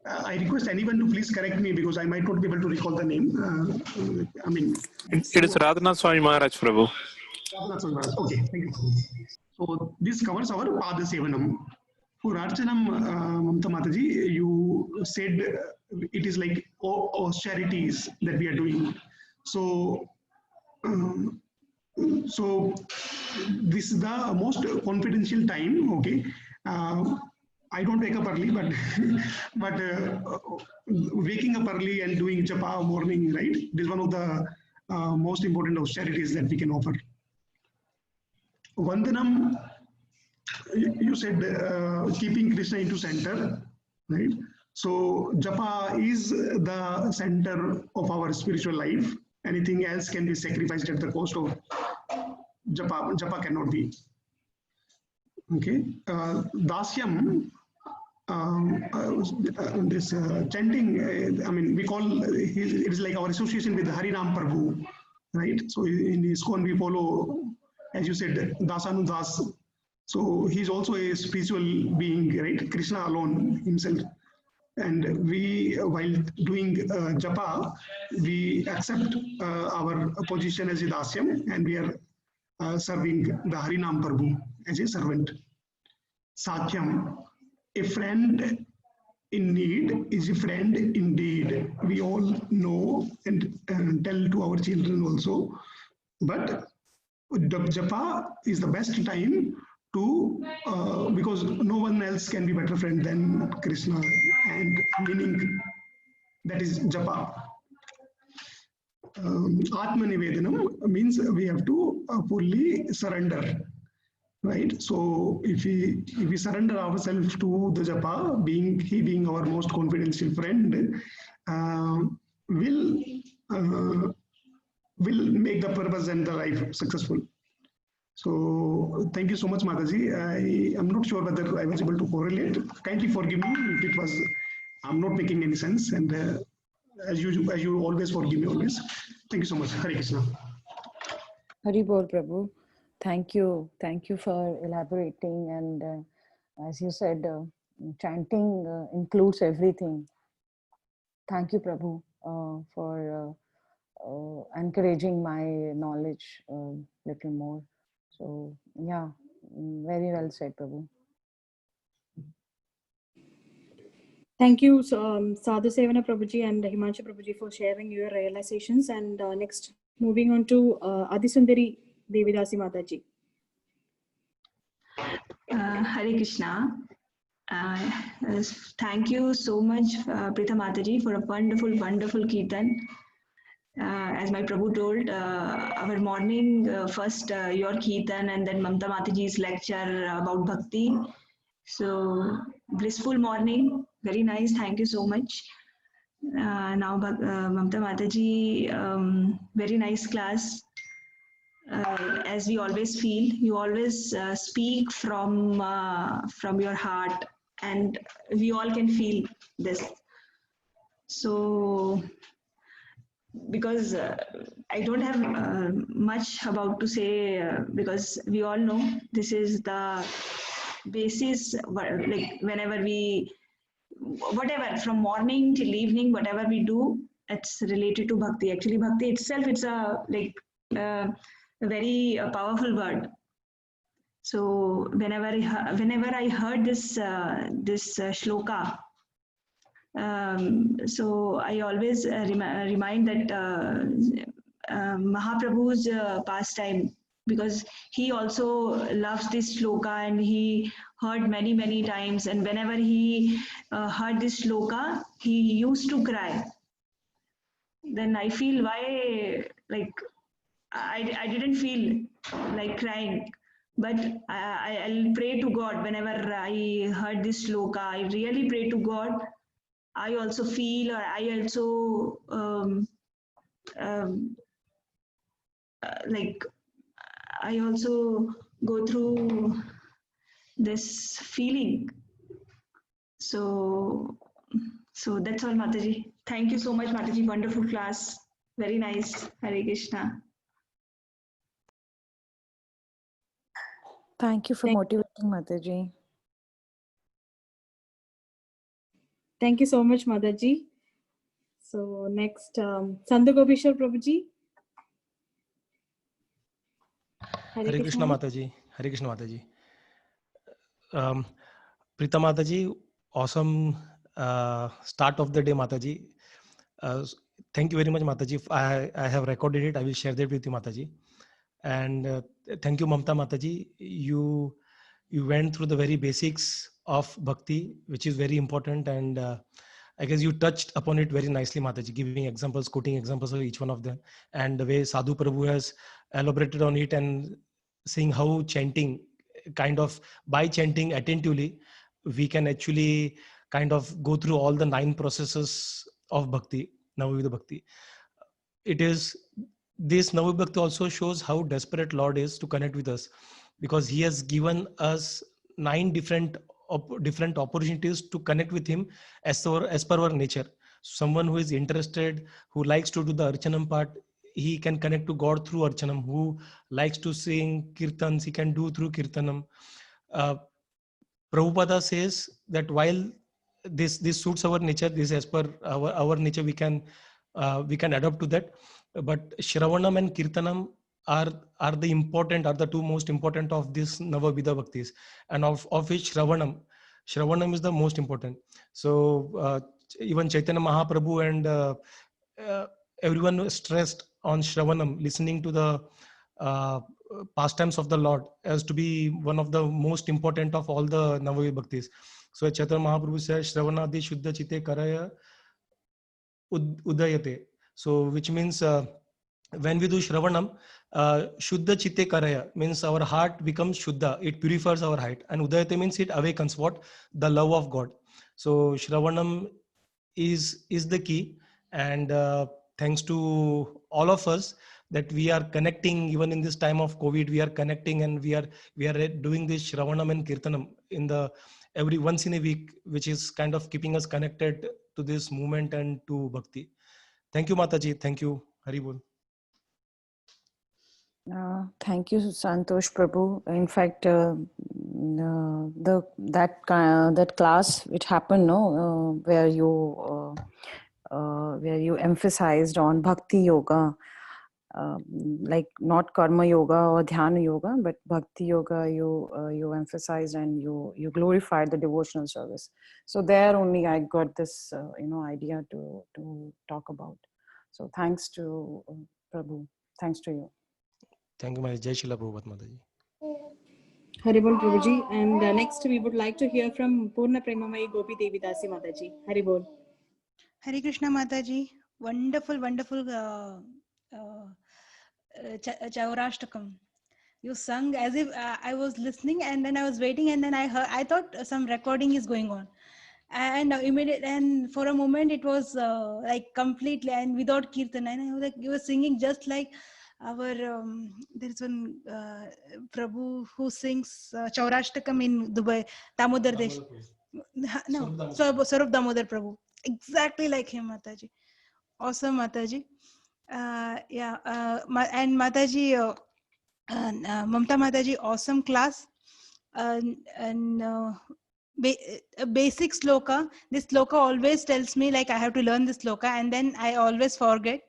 S3: I request anyone to please correct me, because I might not be able to recall the name. I mean,
S2: It is Radhanath Swami Maharaj, Prabhu.
S3: Okay, thank you. So this covers our Pada Sevanam. For Archanam, Mamta Mataji, you said it is like austerities that we are doing. So, so this is the most confidential time. Okay, I don't wake up early, but waking up early and doing japa morning, right? This is one of the most important austerities that we can offer. Vandanam, you said keeping Krishna into center, right? So japa is the center of our spiritual life. Anything else can be sacrificed at the cost of japa. Japa cannot be. Okay. Dasyam, this chanting, I mean, we call it is like our association with Harinam Prabhu, right? So in ISKCON we follow, as you said, Dasanu Das. So he's also a spiritual being, right? Krishna alone himself. And we, while doing japa, we accept our position as a dasyam, and we are serving the Harinam Prabhu as a servant. Sakyam, a friend in need is a friend indeed. We all know and tell to our children also. But japa is the best time to, because no one else can be better friend than Krishna, and meaning that is japa. Atma Nivedanam means we have to fully surrender, right? So if we surrender ourselves to the japa, being our most confidential friend, will make the purpose and the life successful. So thank you so much, Mataji. I am not sure whether I was able to correlate. Kindly forgive me if it was, I'm not making any sense. And as you always forgive me always. Thank you so much. Hare Krishna.
S1: Hari Bol Prabhu. Thank you for elaborating. And as you said, chanting includes everything. Thank you, Prabhu, for encouraging my knowledge a little more. So, yeah, very well said, Prabhu.
S5: Thank you, Sadhu Sevana Prabhuji and Himanshu Prabhuji, for sharing your realizations. And next, moving on to Adisundari Devidasi Mataji.
S8: Hare Krishna. Thank you so much, Pritha Mataji, for a wonderful kirtan. As my Prabhu told, our morning, first your kirtan and then Mamta Mataji's lecture about bhakti. So, blissful morning, very nice, thank you so much. Now, Mamta Mataji, very nice class. As we always feel, you always speak from your heart, and we all can feel this. So, because I don't have much about to say, because we all know this is the basis, like whenever we, whatever, from morning till evening, whatever we do, it's related to bhakti. Actually, bhakti itself, it's a very powerful word. So whenever I heard this shloka, so I always remind that Mahaprabhu's pastime, because he also loves this shloka and he heard many times, and whenever he heard this shloka, he used to cry. Then I feel why, like, I didn't feel like crying, but I'll pray to God whenever I heard this shloka. I really pray to God. I also feel, or I also like, I also go through this feeling. So that's all, Mataji. Thank you so much, Mataji. Wonderful class. Very nice. Hare Krishna.
S9: Thank you for motivating, Mataji.
S5: Thank you so much, Mataji. So next, Sandhu Gopishwar Prabhuji.
S7: Hare Krishna Mataji. Hare Krishna Mataji. Prita Mataji, awesome start of the day, Mataji. Thank you very much, Mataji. I have recorded it. I will share that with you, Mataji. And thank you, Mamta Mataji. You went through the very basics of bhakti, which is very important. And I guess you touched upon it very nicely, Mataji, giving examples, quoting examples of each one of them. And the way Sadhu Prabhu has elaborated on it and seeing how chanting, kind of by chanting attentively, we can actually kind of go through all the 9 processes of bhakti, Navavidha Bhakti. It is, this Navavidha Bhakti also shows how desperate Lord is to connect with us, because he has given us 9 different opportunities to connect with him as per our nature. Someone who is interested, who likes to do the Archanam part, he can connect to God through Archanam. Who likes to sing Kirtans, he can do through Kirtanam. Prabhupada says that while this suits our nature, this as per our nature, we can adapt to that. But Shravanam and Kirtanam are the 2 most important of this Navavidha Bhaktis, and of which Shravanam is the most important. So even Chaitanya Mahaprabhu and everyone stressed on Shravanam, listening to the pastimes of the Lord, as to be one of the most important of all the Navavidha Bhaktis. So Chaitanya Mahaprabhu says, Shravanadi Shuddha Chitte Karaya Udayate. So which means when we do Shravanam, Shuddha Chitte Karaya means our heart becomes Shuddha, it purifies our heart, and Udayate means it awakens what? The love of God. So Shravanam is the key, and thanks to all of us that we are connecting. Even in this time of COVID, we are connecting, and we are doing this Shravanam and Kirtanam in the every once in a week, which is kind of keeping us connected to this movement and to Bhakti. Thank you, Mataji. Thank you. Hari Bol.
S9: Thank you, Santosh Prabhu. In fact, that class which happened, where you emphasized on Bhakti Yoga, like not Karma Yoga or Dhyana Yoga, but Bhakti Yoga, you emphasized and you glorified the devotional service. So there only I got this idea to talk about. So thanks to Prabhu. Thanks to you.
S7: Thank you, Jai Shila Prabhupada Mataji.
S5: Haribol Prabhuji. And next we would like to hear from Purna Premamai Gopi Devi Dasi Mataji. Haribol.
S10: Hare Krishna Mataji. Wonderful Chaurashtakam. You sung as if I was listening, and then I was waiting, and then I thought some recording is going on. And immediately, and for a moment it was like completely and without kirtan, and I was like, you were singing just like our there's one Prabhu who sings Chaurashtakam in Dubai, Damodar Desh. No, Swarup Damodar Prabhu, exactly like him, Mataji. Awesome, Mataji. And Mataji, Mamta Mataji, awesome class. And a basic sloka. This sloka always tells me like I have to learn this sloka, and then I always forget.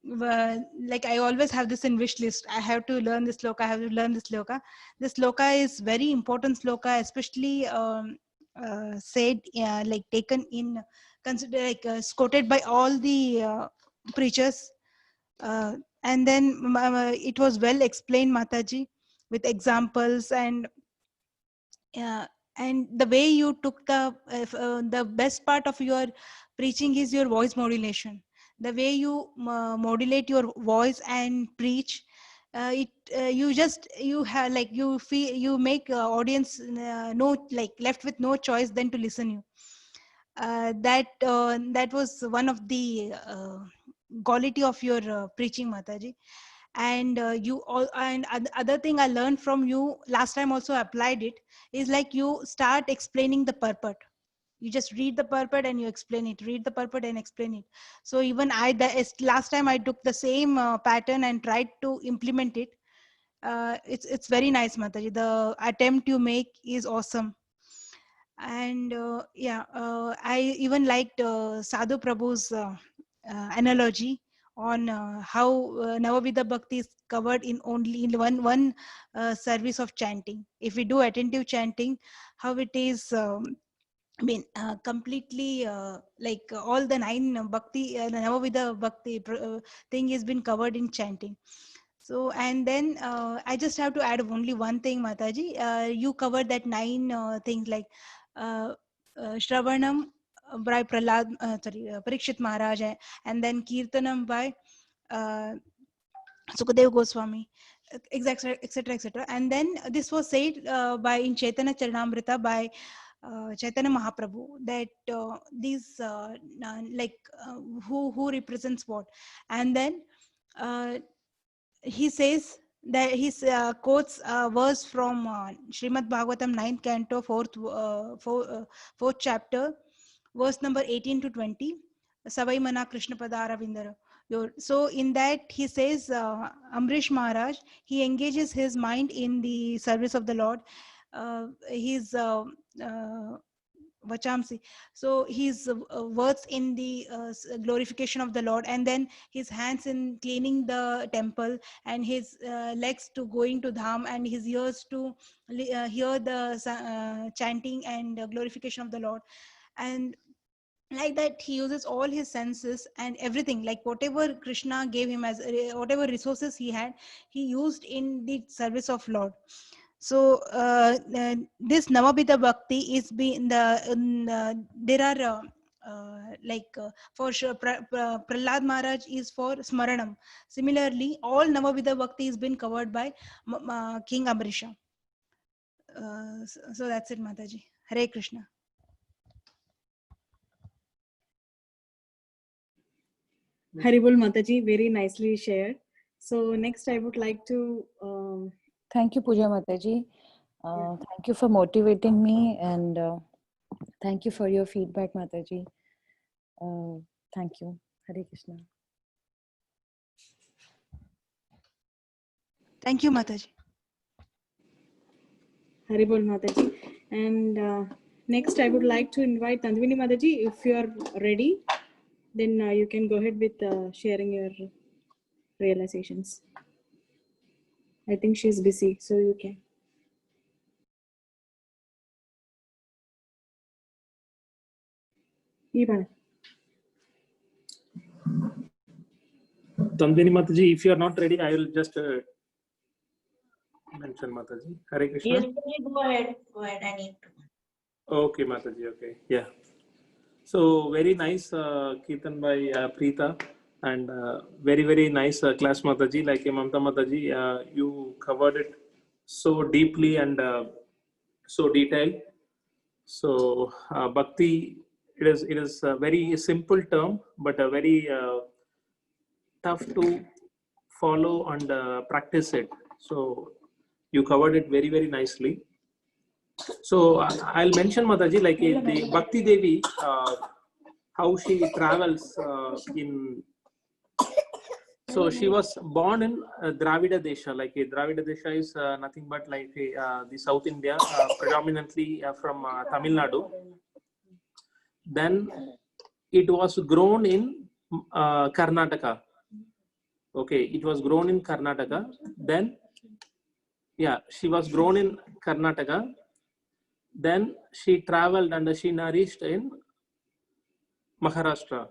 S10: Like I always have this in wish list. I have to learn this sloka. I have to learn this sloka. This sloka is very important sloka, especially said like taken in consider like quoted by all the preachers. And then it was well explained, Mataji, with examples and the way you took the best part of your preaching is your voice modulation. The way you modulate your voice and preach, you have like you feel you make audience no like left with no choice than to listen you. That was one of the quality of your preaching, Mataji. And you all and other thing I learned from you last time, also applied it, is like you start explaining the purport. You just read the purport and you explain it, read the purport and explain it. So even last time I took the same pattern and tried to implement it. It's very nice, Mataji. The attempt you make is awesome. And I even liked Sadhu Prabhu's analogy on how Navavida Bhakti is covered in only in one service of chanting. If we do attentive chanting, how it is completely like all the 9 Bhakti Navavida Bhakti thing has been covered in chanting. So, and then I just have to add only one thing, Mataji. You covered that 9 things like Shravanam by Parikshit Maharaj, and then Kirtanam by Sukadev Goswami, etc., etc. And then this was said by in Chaitanya Charanamrita by Chaitanya Mahaprabhu, that these who represents what. And then he says that he quotes a verse from Srimad Bhagavatam 9th canto 4th chapter, verse number 18 to 20. Savai Mana Krishna Padara Vindara. So in that he says Amrish Maharaj, he engages his mind in the service of the Lord. His Vachamsi. So his words in the glorification of the Lord, and then his hands in cleaning the temple, and his legs to going to Dham, and his ears to hear the chanting and glorification of the Lord. And like that, he uses all his senses and everything, like whatever Krishna gave him as whatever resources he had, he used in the service of Lord. So this Navabhita Bhakti is there are for sure Prahlad Maharaj is for Smaranam. Similarly, all Navabhita Bhakti has been covered by King Amrisha. So that's it, Mataji. Hare Krishna.
S5: Haribol Mataji, very nicely shared. So next I would like to
S9: thank you, Puja Mataji. Thank you for motivating me, and thank you for your feedback, Mataji. Thank you. Hare Krishna.
S10: Thank you, Mataji.
S5: Haribol Mataji. And next I would like to invite Nandini Mataji. If you are ready, then you can go ahead with sharing your realizations. I think she's busy, so you can.
S2: Nandini Mataji, if you are not ready, I will just mention Mataji. Hare Krishna.
S11: Yes, go ahead. Go ahead. I need to.
S2: Okay, Mataji. Okay. Yeah. So very nice Kirtan by Preeta, and very, very nice class, Mataji. Like Mamta Mataji, you covered it so deeply and so detailed. So Bhakti, it is a very simple term, but a very tough to follow and practice it. So you covered it very, very nicely. So I'll mention, Mataji, like the Bhakti Devi, how she travels in So she was born in Dravida Desha. Like Dravida Desha is nothing but like the South India, predominantly from Tamil Nadu. Then it was grown in Karnataka. Okay, it was grown in Karnataka. Then, yeah, she was grown in Karnataka. Then she traveled and she nourished in Maharashtra.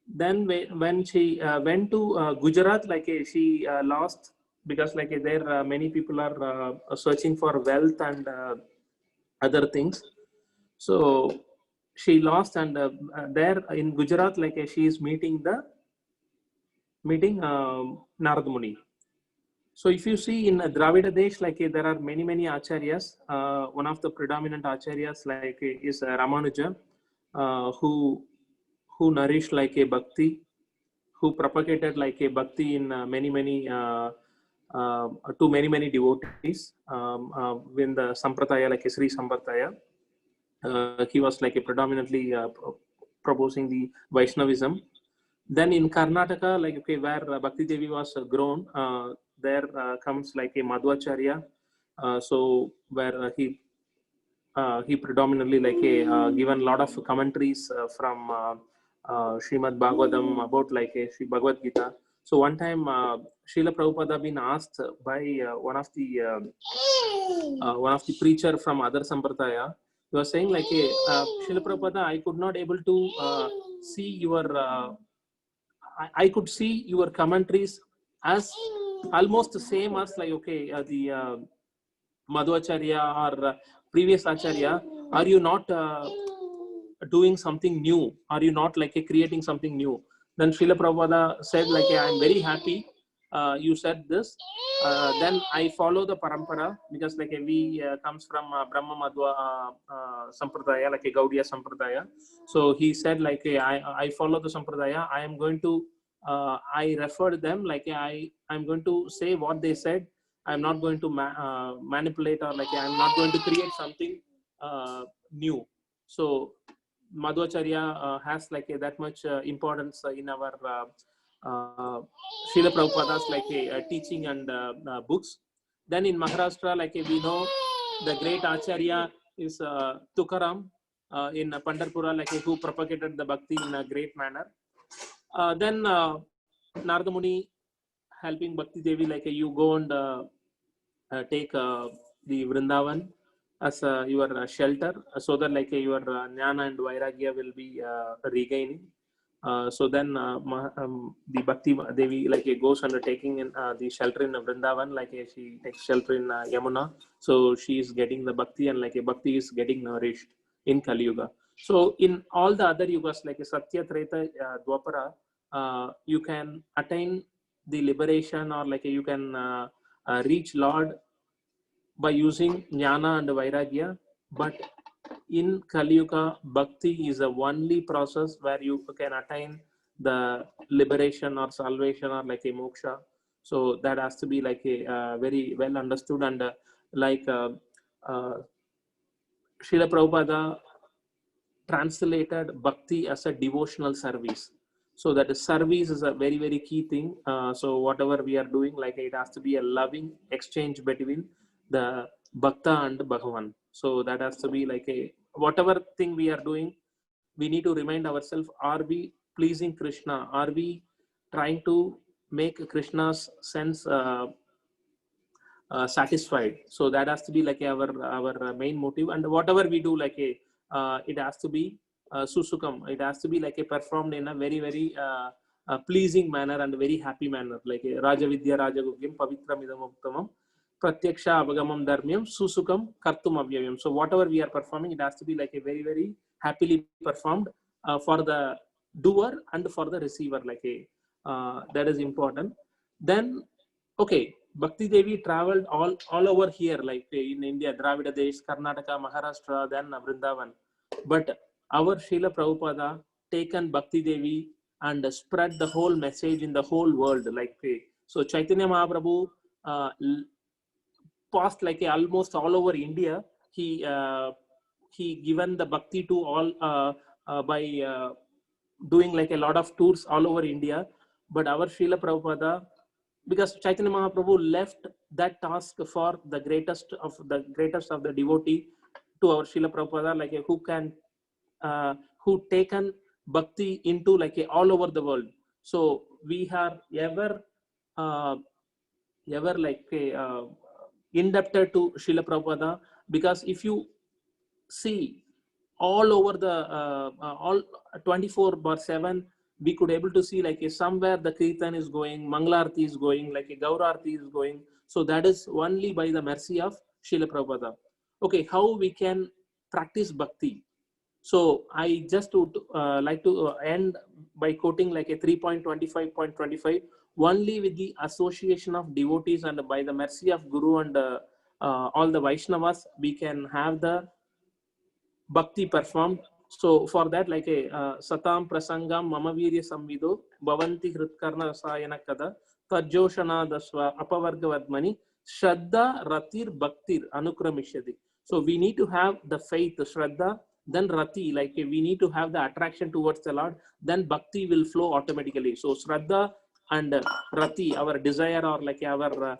S2: Then when she went to Gujarat, like she lost, because like there many people are searching for wealth and other things. So she lost, and there in Gujarat, like she is meeting Narad Muni. So if you see in Dravida Desh, like there are many acharyas. One of the predominant acharyas like is Ramanuja, who nourished like a bhakti, who propagated like a bhakti in to many devotees in the Sampradaya, like a Sri Sampradaya. He was like a predominantly proposing the Vaishnavism. Then in Karnataka, like okay, where Bhakti Devi was grown, there comes like a Madhvacharya. So where he predominantly like a given a lot of commentaries from Srimad Bhagavatam about like a Sri Bhagavad Gita. So one time Srila Prabhupada been asked by one of the preacher from other Sampradaya. He was saying like Srila Prabhupada, I could not able to see your I could see your commentaries as almost the same as like okay the Madhvacharya or previous Acharya. Are you not doing something new? Are you not like creating something new? Then Srila Prabhupada said like I am very happy you said this. Then I follow the parampara, because like we comes from Brahma Madhva Sampradaya, like a Gaudiya Sampradaya. So he said like I follow the Sampradaya. I am going to I referred them like I'm going to say what they said. I'm not going to manipulate, or like I'm not going to create something new. So Madhvacharya has like that much importance in our Srila Prabhupada's like teaching and books. Then in Maharashtra, like we know the great Acharya is Tukaram in Pandharpura, like who propagated the bhakti in a great manner. Then Narada Muni helping Bhakti Devi, like you go and take the Vrindavan as your shelter, so that like your Jnana and Vairagya will be regaining. So then the Bhakti Devi like goes under taking in the shelter in Vrindavan, like she takes shelter in Yamuna. So she is getting the Bhakti, and like Bhakti is getting nourished in Kali Yuga. So in all the other yugas like Satya, Treta, Dwapara, you can attain the liberation, or like you can reach Lord by using Jnana and Vairagya. But in Kali Yuga, Bhakti is the only process where you can attain the liberation or salvation or like a moksha. So that has to be like a very well understood. And like Srila Prabhupada translated Bhakti as a devotional service. So that the service is a very key thing. So whatever we are doing, like it has to be a loving exchange between the Bhakta and Bhagavan. So that has to be like a whatever thing we are doing, we need to remind ourselves: are we pleasing Krishna? Are we trying to make Krishna's sense satisfied? So that has to be like our main motive. And whatever we do, like it has to be susukam. It has to be like performed in a very pleasing manner and a very happy manner, like Raja Vidya Raja Gugyam Pavitram Idam Uttamam Pratyaksha Avagamam Dharmyam Susukam Kartum Avyayam. So whatever we are performing, it has to be like a very happily performed for the doer and for the receiver, like that is important. Then okay, Bhakti Devi traveled all over here, like in India, Dravida Desh, Karnataka, Maharashtra, then Vrindavan. But our Srila Prabhupada taken Bhakti Devi and spread the whole message in the whole world. Like so, Chaitanya Mahaprabhu passed like almost all over India. He given the Bhakti to all by doing like a lot of tours all over India. but our Srila Prabhupada, because Chaitanya Mahaprabhu left that task for the greatest of the devotee to our Srila Prabhupada, like who can who taken bhakti into like all over the world. So we are ever like indebted to Srila Prabhupada, because if you see all over the all 24/7, we could able to see like somewhere the kirtan is going, Mangalarti is going, like a Gaurarti is going. So that is only by the mercy of Srila Prabhupada. Okay, how we can practice bhakti? So I just would like to end by quoting like a 3.25.25. Only with the association of devotees and by the mercy of Guru and all the Vaishnavas, we can have the bhakti performed. So for that, like a satam prasangam mamavirya samvido bhavanti hritkarna rasayana kada tajjoshana dasva apavargavadmani shraddha ratir bhaktir anukramishadi. So we need to have the faith, shraddha, then rati, like we need to have the attraction towards the Lord, then bhakti will flow automatically. So shraddha and rati, our desire or like our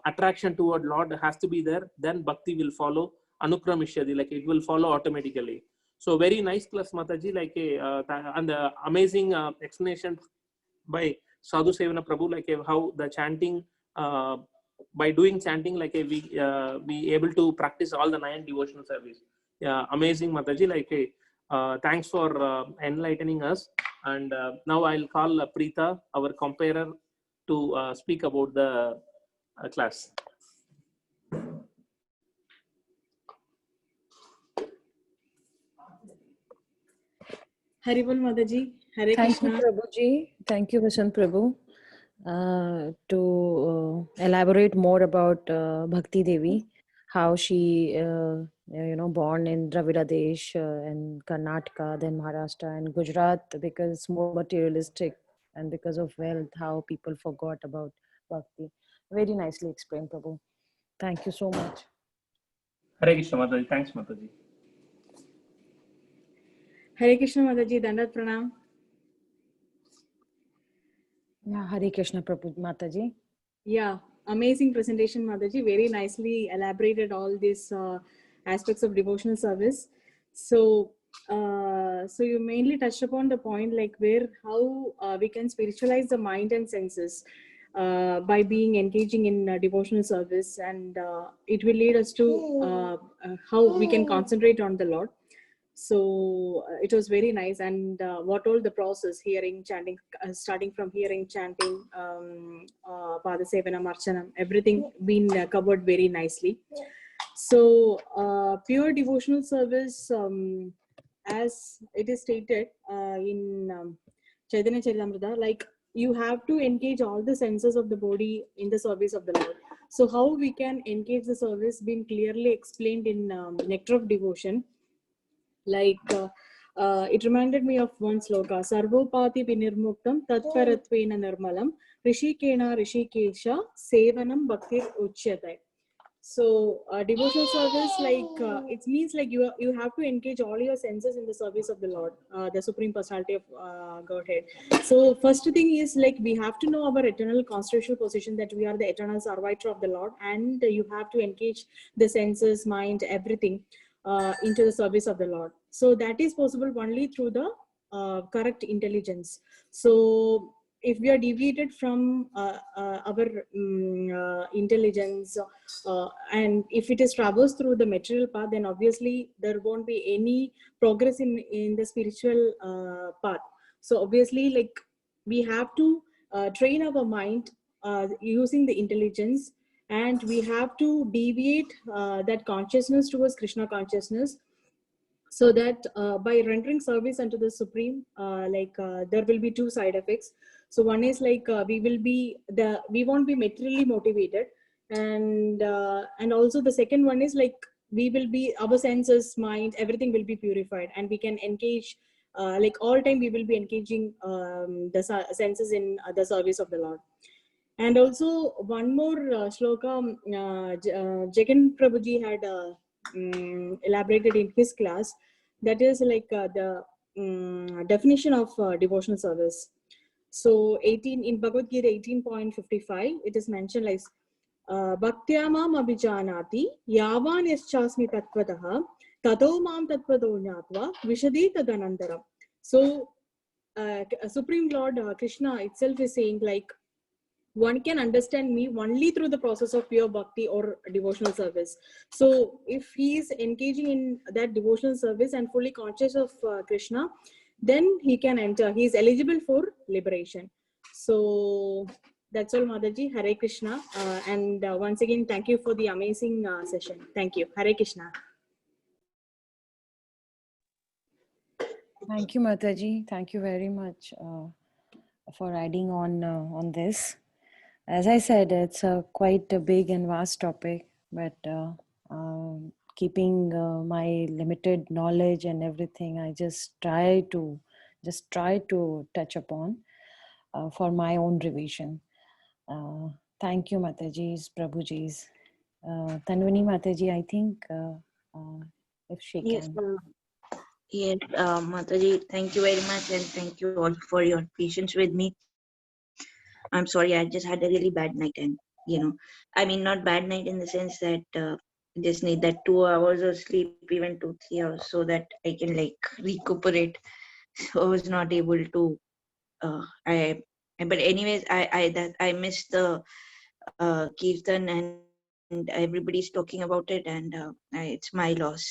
S2: attraction toward Lord has to be there, then bhakti will follow anukramishadi, like it will follow automatically. So very nice class, Mataji, like and amazing explanation by Sadhu Sevana Prabhu, like how the chanting, by doing chanting, like we able to practice all the 9 devotional service. Yeah, amazing, Mataji, like thanks for enlightening us. And now I'll call Preeta, our comparer, to speak about the class.
S5: Haribol Mataji, Hare
S9: Thank
S5: Krishna.
S9: you, Prabhuji. Thank you, Vasant Prabhu, to elaborate more about Bhakti Devi, how she, born in Dravida Desh and Karnataka, then Maharashtra and Gujarat, because it's more materialistic and because of wealth, how people forgot about Bhakti. Very nicely explained, Prabhu. Thank you so much.
S2: Hare Krishna, Mataji. Thanks, Mataji.
S5: Hare Krishna Mataji, Dandat Pranam.
S9: Yeah, Hare Krishna, Prabhu Mataji.
S5: Yeah, amazing presentation, Mataji. Very nicely elaborated all these aspects of devotional service. So you mainly touched upon the point like how we can spiritualize the mind and senses by being engaging in devotional service, and it will lead us to how we can concentrate on the Lord. So it was very nice, and what all the process, hearing, chanting, starting from hearing, chanting, Pada Sevanam, Archanam, everything been covered very nicely. So pure devotional service, as it is stated in Chaitanya Charitamrita, like you have to engage all the senses of the body in the service of the Lord. So how we can engage the service been clearly explained in Nectar of Devotion. Like it reminded me of one sloka: Sarvopati vinirmuktam tatparatvena nirmalam rishikena rishikesha sevanam bhaktir uchyatai. So devotional service, like it means like you have to engage all your senses in the service of the Lord, the Supreme Personality of Godhead. So first thing is like we have to know our eternal constitutional position, that we are the eternal servitor of the Lord, and you have to engage the senses, mind, everything into the service of the Lord. So that is possible only through the correct intelligence. So if we are deviated from our intelligence, and if it is traversed through the material path, then obviously there won't be any progress in the spiritual path. So obviously, like we have to train our mind using the intelligence, and we have to deviate that consciousness towards Krishna consciousness, so that by rendering service unto the Supreme, there will be 2 side effects. So one is like we won't be materially motivated, and also the second one is like we will be, our senses, mind, everything will be purified, and we can engage like all time we will be engaging the senses in the service of the Lord. And also one more shloka Jagan Prabhuji had elaborated in his class, that is like the definition of devotional service. So 18 in Bhagavad Gita 18.55, it is mentioned like Bhaktya mam abhijanati yavan yaschasmi tattvataha tato mam tattvado jnatva vishadi tadanantaram. So Supreme Lord Krishna itself is saying like, one can understand me only through the process of pure bhakti or devotional service. So if he is engaging in that devotional service and fully conscious of Krishna, then he can enter. He is eligible for liberation. So that's all, Mataji. Hare Krishna. And once again, thank you for the amazing session. Thank you. Hare Krishna.
S9: Thank you, Mataji. Thank you very much for adding on this. As I said, it's quite a big and vast topic, but keeping my limited knowledge and everything, I just try to touch upon for my own revision. Thank you, Mataji's, Prabhuji's. Tanvini Mataji, I think if she
S11: Yes,
S9: can.
S11: yes, Mataji, thank you very much, and thank you all for your patience with me. I'm sorry, I just had a really bad night, and I mean, not bad night in the sense that just need that 2 hours of sleep, even 2-3 hours, so that I can like recuperate. So I was not able to. But anyways, I missed the Kirtan, and everybody's talking about it, and it's my loss.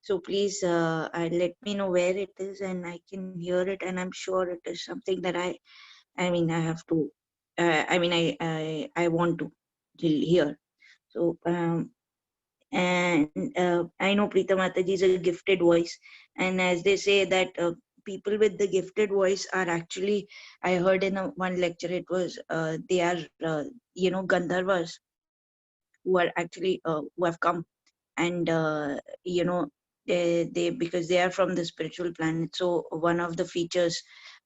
S11: So please let me know where it is, and I can hear it, and I'm sure it is something that I mean I have to I want to hear. So and I know Preeta Mataji is a gifted voice, and as they say that people with the gifted voice are actually, I heard in one lecture, it was they are Gandharvas who are actually who have come, and they because they are from the spiritual planet. So one of the features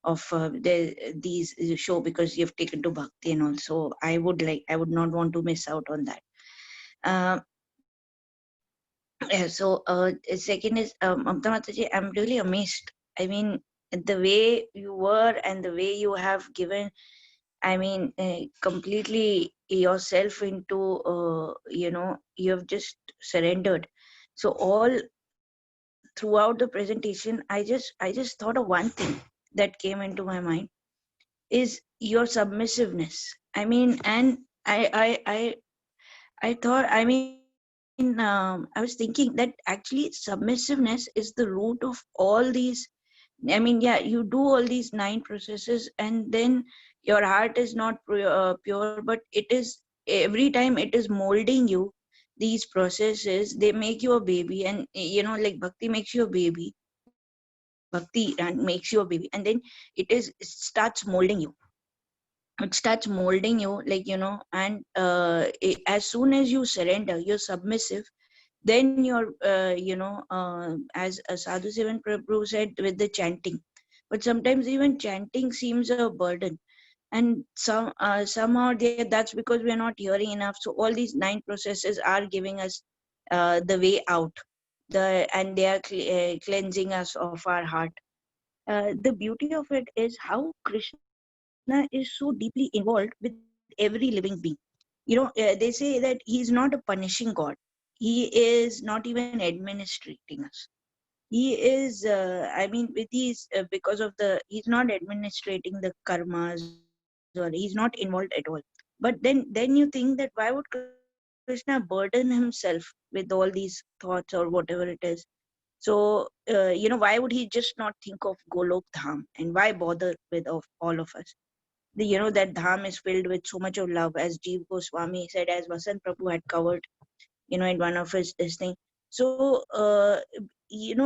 S11: of these show, because you've taken to bhakti and also I would not want to miss out on that. So second is Mamta Mataji, I'm really amazed. I mean, the way you were and the way you have given, I mean, completely yourself into, you have just surrendered. So all throughout the presentation, I just thought of one thing that came into my mind is your submissiveness. I mean, and I thought, I mean, I was thinking that actually submissiveness is the root of all these. I mean, yeah, you do all these 9 processes, and then your heart is not pure, but it is every time it is molding you. These processes, they make you a baby, and like bhakti makes you a baby. Bhakti and makes you a baby, and then it starts molding you. It starts molding you, like and as soon as you surrender, you're submissive, then you're as Sadhu Sivan Prabhu said with the chanting. But sometimes even chanting seems a burden, and somehow that's because we're not hearing enough. So all these 9 processes are giving us the way out, and they are cleansing us of our heart. The beauty of it is how Krishna is so deeply involved with every living being. They say that he's not a punishing God. He is not even administrating us. He is, I mean, with his, because of he's not administrating the karmas, or he's not involved at all. But then you think that why would Krishna burden himself with all these thoughts or whatever it is? So, why would he just not think of Golok Dham, and why bother with all of us? That Dham is filled with so much of love, as Jeev Goswami said, as Vasant Prabhu had covered, in one of his thing. So,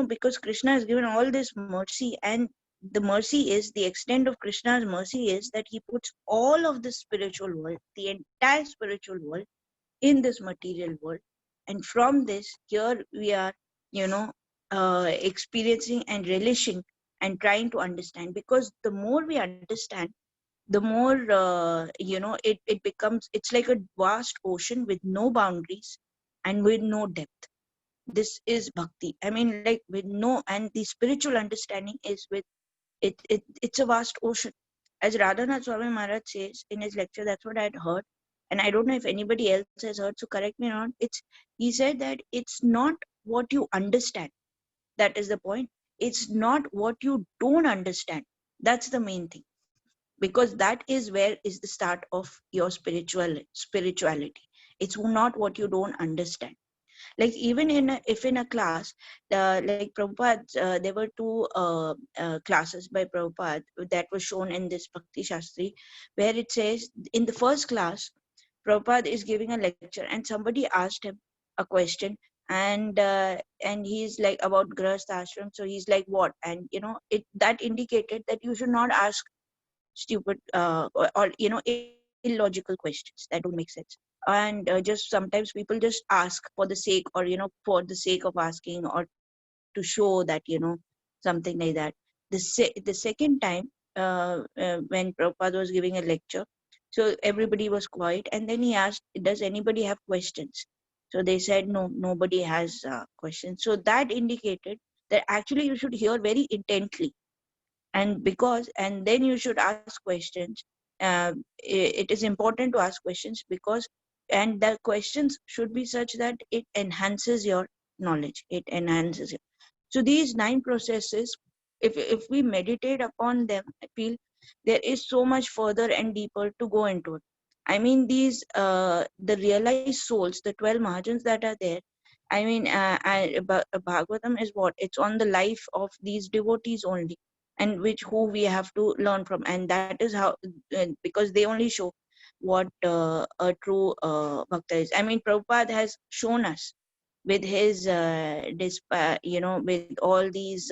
S11: because Krishna has given all this mercy, and the mercy is, the extent of Krishna's mercy is that he puts all of the spiritual world, the entire spiritual world, in this material world. And from this, here we are, experiencing and relishing and trying to understand. Because the more we understand, the more, it becomes, it's like a vast ocean with no boundaries and with no depth. This is bhakti. I mean, like with no, and the spiritual understanding is with it's a vast ocean. As Radhanath Swami Maharaj says in his lecture, that's what I had heard. And I don't know if anybody else has heard, so correct me or not. He said that it's not what you understand. That is the point. It's not what you don't understand. That's the main thing. Because that is where is the start of your spirituality. It's not what you don't understand. Like even if in a class, like Prabhupada, there were two classes by Prabhupada that was shown in this Bhakti Shastri, where it says in the first class, Prabhupada is giving a lecture and somebody asked him a question, and he's like about Grahastha ashram, so he's like what, and that indicated that you should not ask stupid or illogical questions that don't make sense. And just sometimes people just ask for the sake, or for the sake of asking, or to show that something like that. The second time, when Prabhupada was giving a lecture, so everybody was quiet, and then he asked, does anybody have questions? So they said no, nobody has questions. So that indicated that actually you should hear very intently, and then you should ask questions. It is important to ask questions, because and the questions should be such that it enhances your knowledge, it enhances it. So these 9 processes, if we meditate upon them, I feel there is so much further and deeper to go into it. I mean, these the realized souls, the 12 Mahajans that are there, I mean, Bhagavatam is what? It's on the life of these devotees only, and who we have to learn from. And that is how, because they only show what a true bhakta is. I mean, Prabhupada has shown us with his with all these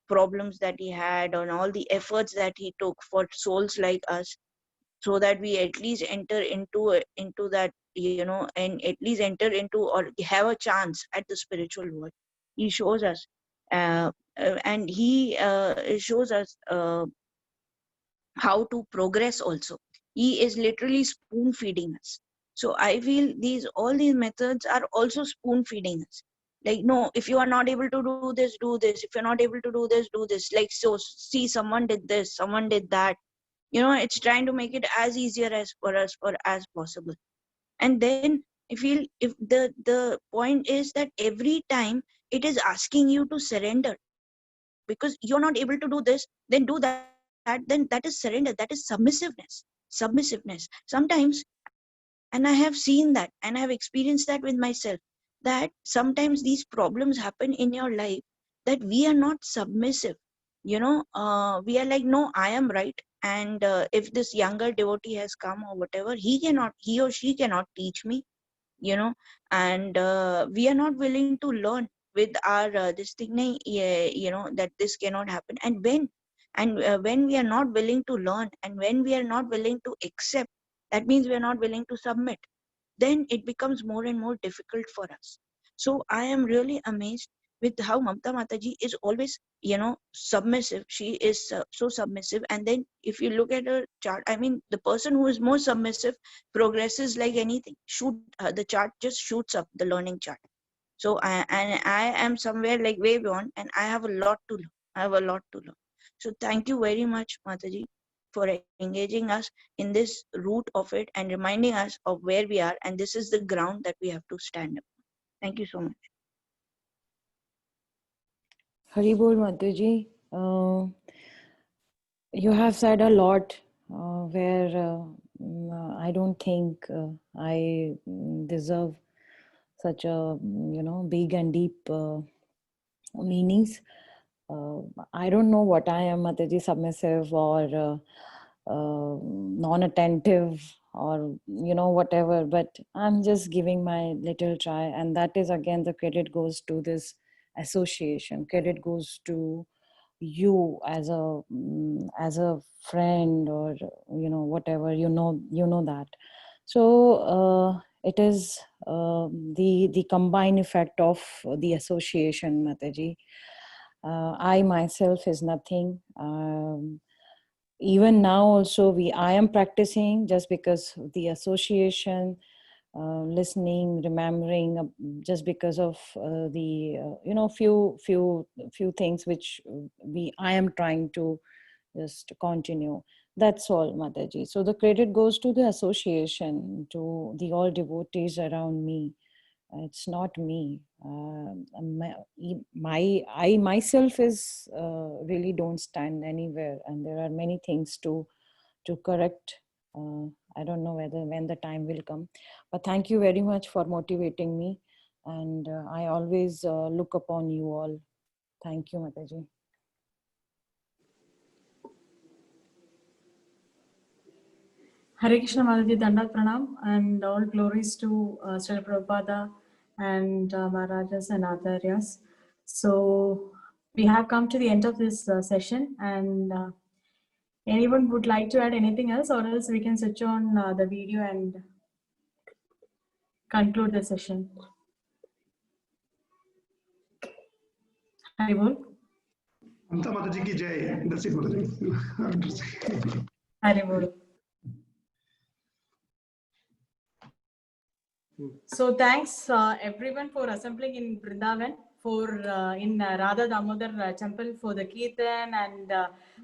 S11: problems that he had, and all the efforts that he took for souls like us, so that we at least enter into that, and at least enter into, or have a chance at the spiritual world. He shows us, and he shows us how to progress also. He is literally spoon feeding us. So I feel all these methods are also spoon feeding us. Like, no, if you are not able to do this, do this. If you're not able to do this, do this. Like, so see, someone did this, someone did that. It's trying to make it as easier as for us, or as possible. And then I feel, if the point is that every time it is asking you to surrender, because you're not able to do this, then do that. Then that is surrender, that is submissiveness sometimes. And I have seen that, and I have experienced that with myself, that sometimes these problems happen in your life, that we are not submissive. We are like, no, I am right. And if this younger devotee has come or whatever, he or she cannot teach me. And we are not willing to learn with our this thing, that this cannot happen. And when we are not willing to learn, and when we are not willing to accept, that means we are not willing to submit, then it becomes more and more difficult for us. So I am really amazed with how Mamta Mataji is always, submissive. She is so submissive. And then if you look at her chart, I mean, the person who is more submissive progresses like anything. The chart just shoots up, the learning chart. So I am somewhere like way beyond, and I have a lot to learn. I have a lot to learn. So thank you very much, Mataji, for engaging us in this route of it, and reminding us of where we are, and this is the ground that we have to stand up. Thank you so much.
S9: Hari Bol Mataji, you have said a lot where I don't think I deserve such a big and deep meanings. I don't know what I am, Mataji, submissive or non-attentive, or whatever, but I'm just giving my little try. And that is, again, the credit goes to this association. Credit goes to you as a friend, or whatever, that. So it is the combined effect of the association, Mataji. I myself is nothing. Even now also I am practicing just because the association listening, remembering, just because of the few things which I am trying to just continue. That's all, Mataji. So the credit goes to the association, to the all devotees around me. It's not me. I myself is really don't stand anywhere, and there are many things to correct. I don't know when the time will come, but thank you very much for motivating me, and I always look upon you all. Thank you, Mataji.
S5: Hare Krishna Mataji, Dandat Pranam, and all glories to Srila Prabhupada and Maharajas and Acharyas. So we have come to the end of this session, and anyone would like to add anything else, or else we can switch on the video and conclude the session. Haribol.
S3: Mamta Mataji ki jai. That's it, Mataji.
S5: Haribol. So thanks everyone for assembling in Vrindavan, for in Radha Damodar temple for the Kirtan and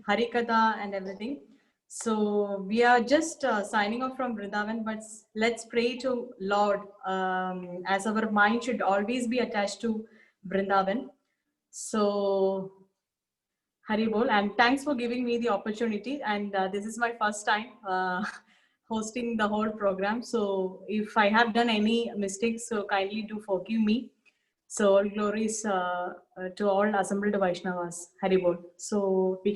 S5: Harikatha and everything. So we are just signing off from Vrindavan, but let's pray to Lord, as our mind should always be attached to Vrindavan. So Haribol, and thanks for giving me the opportunity. And this is my first time hosting the whole program. So if I have done any mistakes, so kindly do forgive me. So all glories to all assembled Vaishnavas. Haribol. So we can